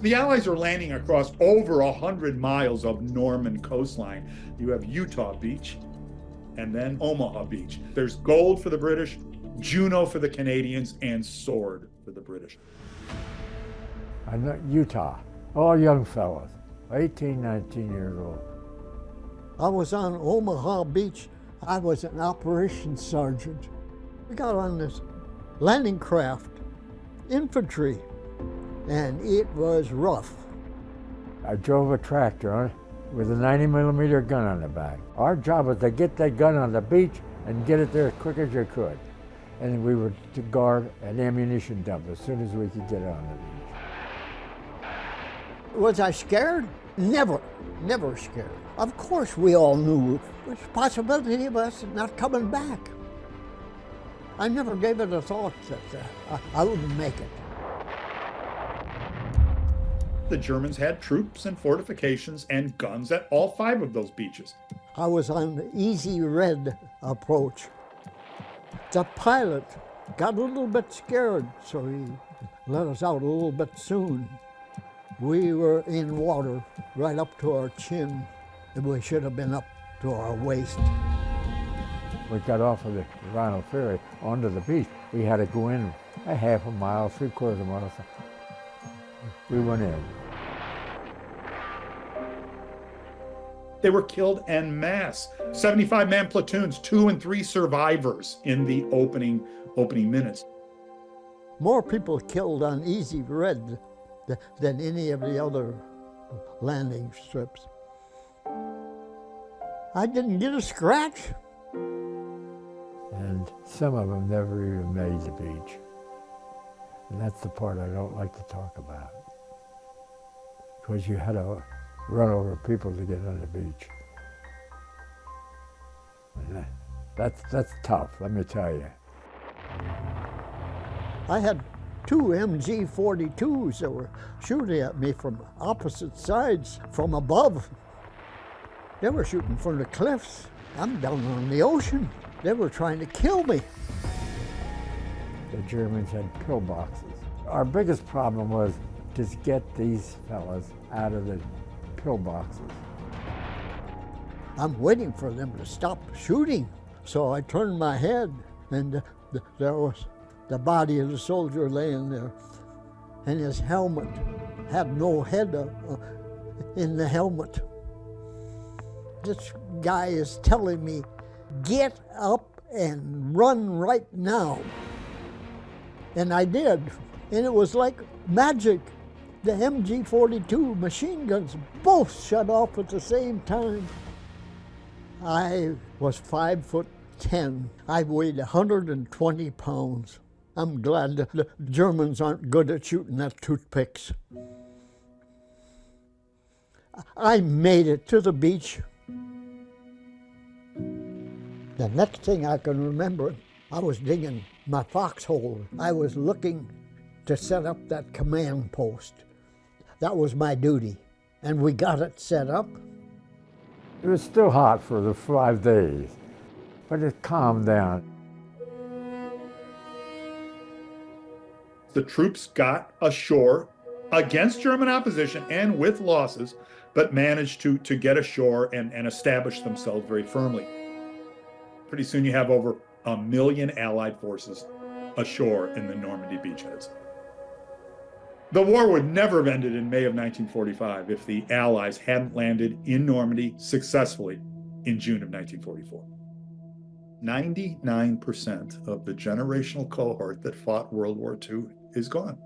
The Allies are landing across over 100 miles of Norman coastline. You have Utah Beach and then Omaha Beach. There's Gold for the British, Juno for the Canadians, and Sword for the British.
Utah, all young fellows, 18, 19 years old.
I was on Omaha Beach. I was an operations sergeant. We got on this landing craft, infantry, and it was rough.
I drove a tractor on it with a 90mm gun on the back. Our job was to get that gun on the beach and get it there as quick as you could. And we were to guard an ammunition dump as soon as we could get on the beach.
Was I scared? Never scared. Of course we all knew there's a possibility of us not coming back. I never gave it a thought that I wouldn't make it.
The Germans had troops and fortifications and guns at all 5 of those beaches.
I was on the easy red approach. The pilot got a little bit scared, so he let us out a little bit soon. We were in water right up to our chin, and we should have been up to our waist.
We got off of the Rhino Ferry onto the beach. We had to go in a half a mile, 3/4 mile. We went in.
They were killed en masse. 75-man platoons, 2 and 3 survivors in the opening minutes.
More people killed on Easy Red than any of the other landing strips. I didn't get a scratch.
And some of them never even made the beach. And that's the part I don't like to talk about. Because you had to run over people to get on the beach. And that's tough, let me tell you.
I had 2 MG-42s that were shooting at me from opposite sides, from above. They were shooting from the cliffs. I'm down on the ocean. They were trying to kill me.
The Germans had pillboxes. Our biggest problem was to get these fellas out of the pillboxes.
I'm waiting for them to stop shooting. So I turned my head, and there was the body of the soldier laying there, and his helmet had no head in the helmet. This guy is telling me, get up and run right now. And I did, and it was like magic. The MG-42 machine guns both shut off at the same time. I was 5'10". I weighed 120 pounds. I'm glad the Germans aren't good at shooting at toothpicks. I made it to the beach. The next thing I can remember, I was digging my foxhole. I was looking to set up that command post. That was my duty, and we got it set up.
It was still hot for the 5 days, but it calmed down.
The troops got ashore against German opposition and with losses, but managed to get ashore and establish themselves very firmly. Pretty soon you have over 1 million Allied forces ashore in the Normandy beachheads. The war would never have ended in May of 1945 if the Allies hadn't landed in Normandy successfully in June of 1944. 99% of the generational cohort that fought World War II is gone.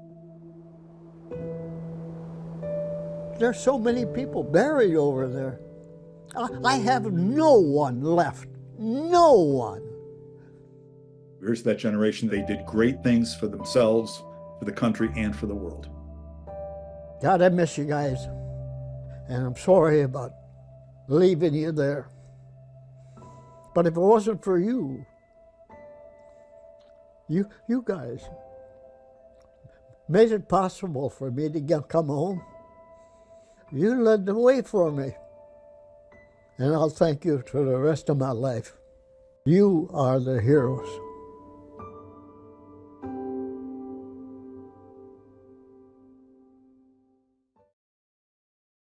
There's so many people buried over there. I have no one left. No one.
Here's that generation. They did great things for themselves, for the country, and for the world.
God, I miss you guys. And I'm sorry about leaving you there. But if it wasn't for you guys made it possible for me to come home. You led the way for me. And I'll thank you for the rest of my life. You are the heroes.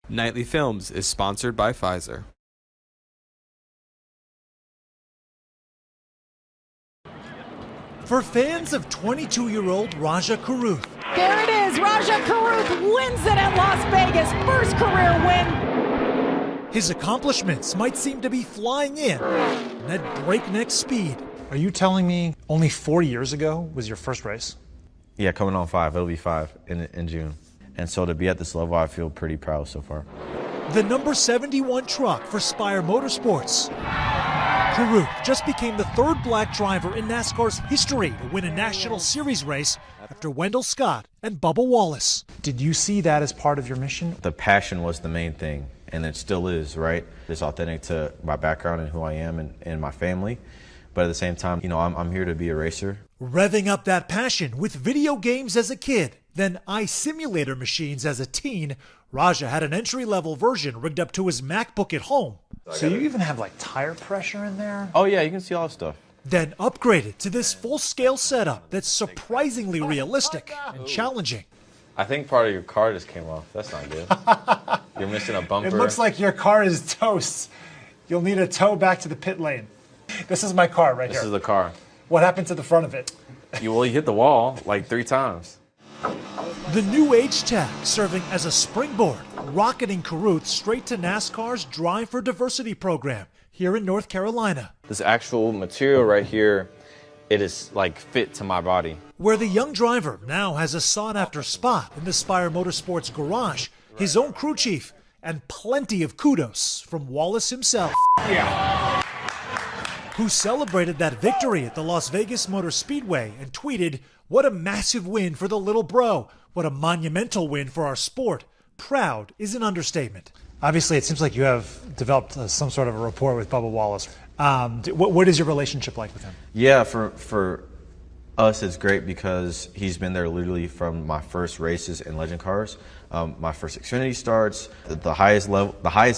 Nightly Films is sponsored by Pfizer.
For fans of 22-year-old Raja Caruth.
There it is, Raja Caruth wins it at Las Vegas, first career win.
His accomplishments might seem to be flying in at breakneck speed.
Are you telling me only 4 years ago was your first race?
Yeah, coming on 5. It'll be 5 in June. And so to be at this level, I feel pretty proud so far.
The number 71 truck for Spire Motorsports. Caruth just became the third black driver in NASCAR's history to win a National Series race after Wendell Scott and Bubba Wallace.
Did you see that as part of your mission?
The passion was the main thing, and it still is, right? It's authentic to my background and who I am and my family. But at the same time, I'm here to be a racer.
Revving up that passion with video games as a kid, then iSimulator machines as a teen, Raja had an entry-level version rigged up to his MacBook at home.
So you even have like tire pressure in there?
Oh yeah, you can see all the stuff.
Then upgraded to this full-scale setup that's surprisingly realistic and challenging.
I think part of your car just came off. That's not good. You're missing a bumper.
It looks like your car is toast. You'll need a tow back to the pit lane. This is my car right here.
This is the car.
What happened to the front of it?
You hit the wall like 3 times.
The new age tech serving as a springboard, rocketing Caruth straight to NASCAR's Drive for Diversity program here in North Carolina.
This actual material right here, it is like fit to my body.
Where the young driver now has a sought-after spot in the Spire Motorsports garage, his own crew chief, and plenty of kudos from Wallace himself.
Yeah.
Who celebrated that victory at the Las Vegas Motor Speedway and tweeted, "What a massive win for the little bro. What a monumental win for our sport. Proud is an understatement."
Obviously, it seems like you have developed some sort of a rapport with Bubba Wallace. What is your relationship like with him?
Yeah, for us, it's great because he's been there literally from my first races in Legend Cars, my first Xfinity starts, the highest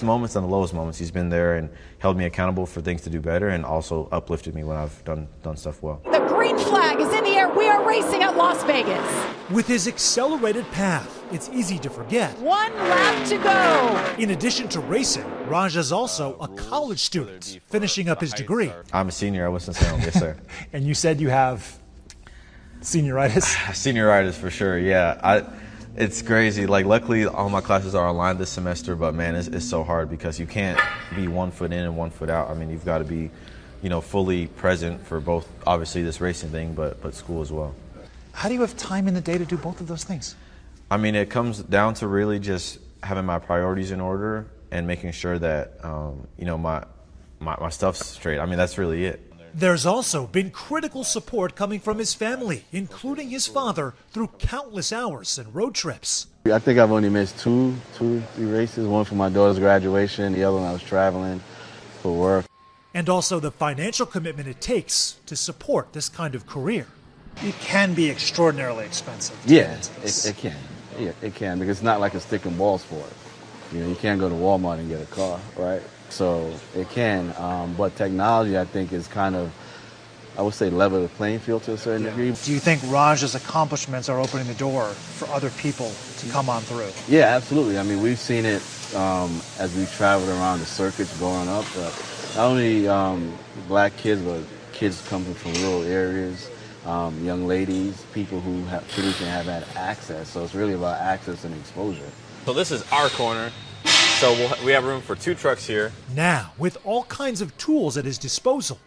moments and the lowest moments. He's been there and held me accountable for things to do better, and also uplifted me when I've done stuff well.
The green flag is in the air. We are racing at Las Vegas.
With his accelerated path, it's easy to forget.
1 lap to go.
In addition to racing, Raj is also a college student, finishing up his degree.
I'm a senior at Winston-Salem, yes sir.
And you said you have senioritis?
Senioritis for sure, yeah. It's crazy. Like, luckily, all my classes are online this semester, but man, it's so hard because you can't be 1 foot in and 1 foot out. I mean, you've got to be, fully present for both, obviously, this racing thing, but school as well.
How do you have time in the day to do both of those things?
I mean, it comes down to really just having my priorities in order and making sure that, my stuff's straight. I mean, that's really it.
There's also been critical support coming from his family, including his father, through countless hours and road trips.
I think I've only missed two or three races, one for my daughter's graduation, the other one I was traveling for work.
And also the financial commitment it takes to support this kind of career.
It can be extraordinarily expensive.
Yeah, it can. Yeah, it can, because it's not like a stick and ball sport. You can't go to Walmart and get a car, right? So it can, but technology, I think, is kind of, I would say, level the playing field to a certain degree.
Do you think Raj's accomplishments are opening the door for other people to come on through?
Yeah, absolutely. I mean, we've seen it as we've traveled around the circuits growing up. Not only black kids, but kids coming from rural areas, young ladies, people who traditionally have had access. So it's really about access and exposure.
So this is our corner. So we have room for 2 trucks here.
Now, with all kinds of tools at his disposal,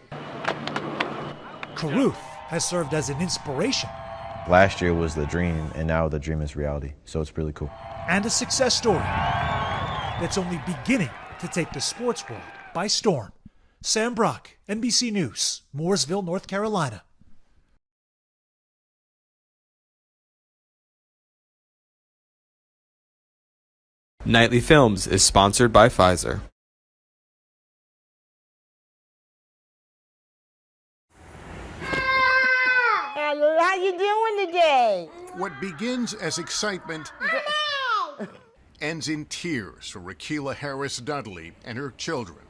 Caruth has served as an inspiration.
Last year was the dream, and now the dream is reality. So it's really cool.
And a success story that's only beginning to take the sports world by storm. Sam Brock, NBC News, Mooresville, North Carolina.
Nightly Films is sponsored by Pfizer.
How you doing today?
What begins as excitement ends in tears for Rakila Harris Dudley and her children.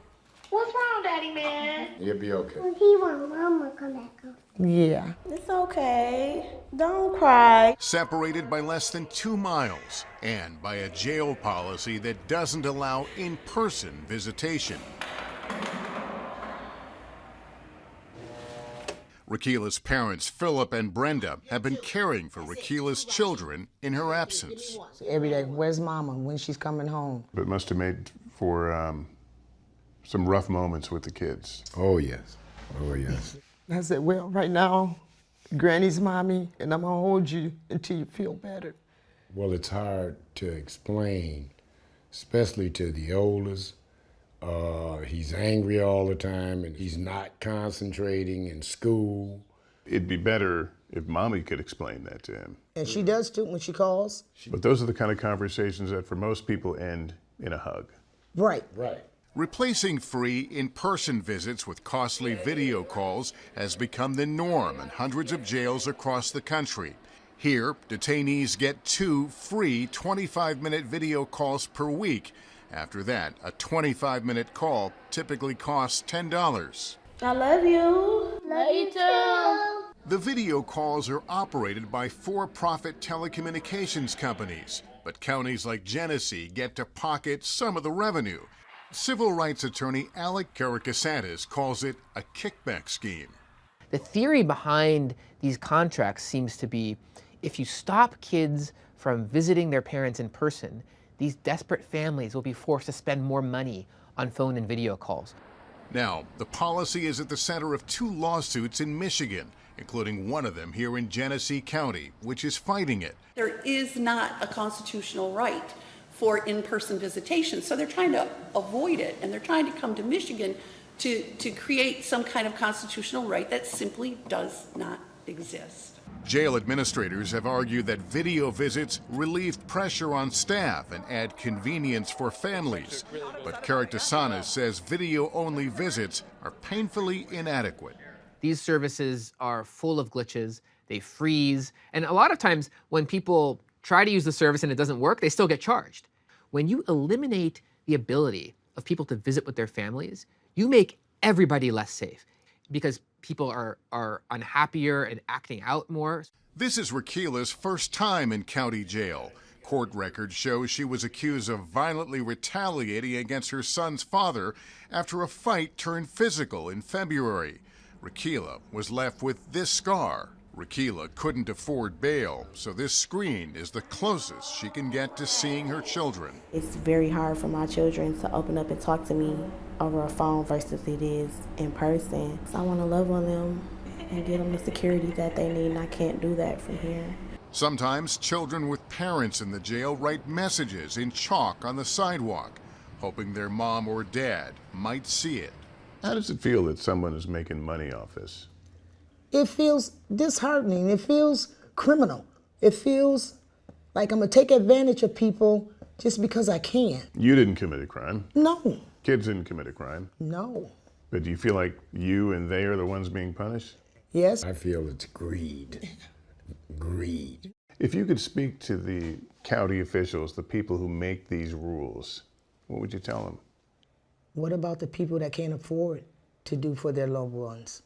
What's wrong, Daddy man?
You'll be okay.
He want Mama to come back home.
Yeah. It's okay. Don't cry.
Separated by less than 2 miles and by a jail policy that doesn't allow in-person visitation. Rakila's parents, Philip and Brenda, have been caring for Rakila's children in her absence.
Every day, where's Mama when she's coming home?
It must have made for some rough moments with the kids.
Oh, yes. Oh, yes.
I said, well, right now, Granny's mommy, and I'm gonna hold you until you feel better.
Well, it's hard to explain, especially to the oldest, He's angry all the time, and he's not concentrating in school.
It'd be better if Mommy could explain that to him.
And she does too when she calls.
But those are the kind of conversations that for most people end in a hug.
Right.
Right.
Replacing free in-person visits with costly video calls has become the norm in hundreds of jails across the country. Here, detainees get 2 free 25-minute video calls per week. After that, a 25-minute call typically costs $10.
I love you. Love you too.
The video calls are operated by for-profit telecommunications companies, but counties like Genesee get to pocket some of the revenue. Civil rights attorney Alec Karakasandis calls it a kickback scheme.
The theory behind these contracts seems to be if you stop kids from visiting their parents in person, these desperate families will be forced to spend more money on phone and video calls.
Now, the policy is at the center of 2 lawsuits in Michigan, including one of them here in Genesee County, which is fighting it.
There is not a constitutional right for in-person visitation, so they're trying to avoid it, and they're trying to come to Michigan to create some kind of constitutional right that simply does not exist.
Jail administrators have argued that video visits relieve pressure on staff and add convenience for families. But Karakasandis says video-only visits are painfully inadequate.
These services are full of glitches, they freeze, and a lot of times when people try to use the service and it doesn't work, they still get charged. When you eliminate the ability of people to visit with their families, you make everybody less safe because people are unhappier and acting out more.
This is Rakila's first time in county jail. Court records show she was accused of violently retaliating against her son's father after a fight turned physical in February. Rakila was left with this scar. Rakila couldn't afford bail, so this screen is the closest she can get to seeing her children.
It's very hard for my children to open up and talk to me over a phone versus it is in person. So I want to love on them and give them the security that they need, and I can't do that from here.
Sometimes children with parents in the jail write messages in chalk on the sidewalk, hoping their mom or dad might see it.
How does it feel that someone is making money off this?
It feels disheartening. It feels criminal. It feels like I'm going to take advantage of people just because I can.
You didn't commit a crime.
No.
Kids didn't commit a crime.
No.
But do you feel like you and they are the ones being punished?
Yes.
I feel it's greed. Greed.
If you could speak to the county officials, the people who make these rules, what would you tell them?
What about the people that can't afford to do for their loved ones?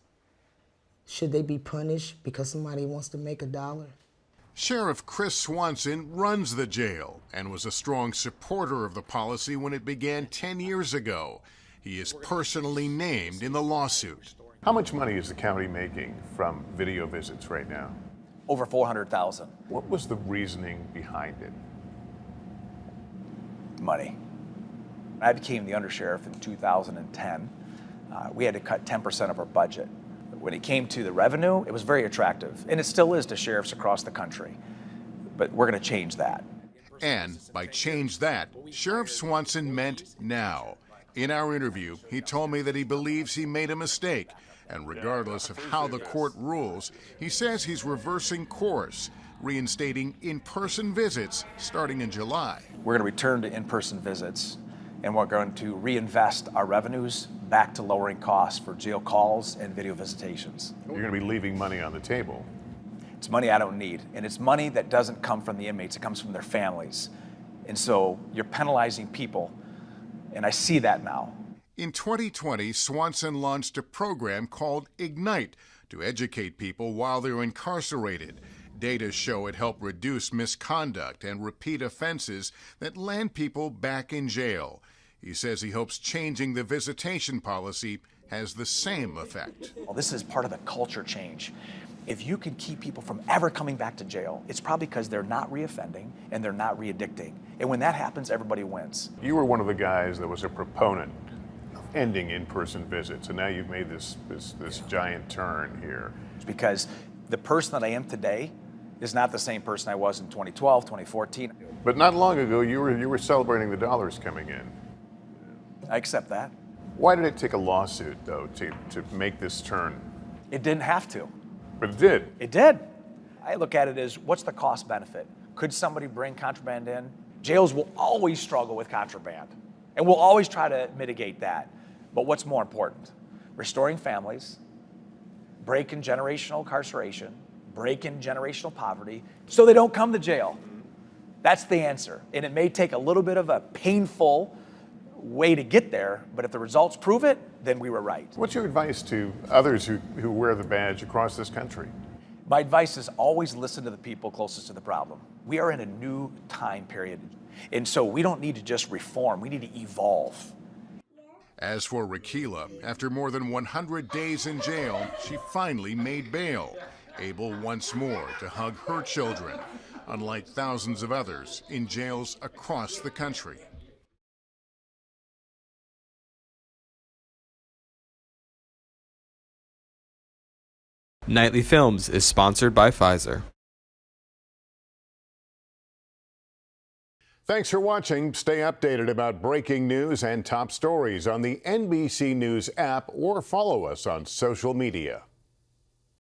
Should they be punished because somebody wants to make $1?
Sheriff Chris Swanson runs the jail and was a strong supporter of the policy when it began 10 years ago. He is personally named in the lawsuit.
How much money is the county making from video visits right now?
Over $400,000.
What was the reasoning behind it?
Money. When I became the undersheriff in 2010, we had to cut 10% of our budget. When it came to the revenue, it was very attractive, and it still is to sheriffs across the country. But we're going to change that.
And by change that, Sheriff Swanson meant now. In our interview, he told me that he believes he made a mistake, and regardless of how the court rules, he says he's reversing course, reinstating in-person visits starting in July.
We're going to return to in-person visits, and we're going to reinvest our revenues back to lowering costs for jail calls and video visitations.
You're going to be leaving money on the table.
It's money I don't need, and it's money that doesn't come from the inmates, it comes from their families. And so you're penalizing people, and I see that now.
In 2020, Swanson launched a program called Ignite to educate people while they're incarcerated. Data show it helped reduce misconduct and repeat offenses that land people back in jail. He says he hopes changing the visitation policy has the same effect.
Well, this is part of the culture change. If you can keep people from ever coming back to jail, it's probably because they're not reoffending and they're not re-addicting. And when that happens, everybody wins.
You were one of the guys that was a proponent of ending in-person visits, and now you've made this giant turn here.
It's because the person that I am today is not the same person I was in 2012, 2014.
But not long ago, you were celebrating the dollars coming in.
I accept that.
Why did it take a lawsuit, though, to make this turn?
It didn't have to.
But it did.
It did. I look at it as, what's the cost benefit? Could somebody bring contraband in? Jails will always struggle with contraband, and we'll always try to mitigate that. But what's more important? Restoring families, breaking generational incarceration, breaking generational poverty, so they don't come to jail. That's the answer. And it may take a little bit of a painful way to get there, but if the results prove it, then we were right.
What's your advice to others who wear the badge across this country?
My advice is always listen to the people closest to the problem. We are in a new time period, and so we don't need to just reform, we need to evolve.
As for Rakila, after more than 100 days in jail, she finally made bail, able once more to hug her children, unlike thousands of others in jails across the country.
Nightly Films is sponsored by Pfizer.
Thanks for watching. Stay updated about breaking news and top stories on the NBC News app or follow us on social media.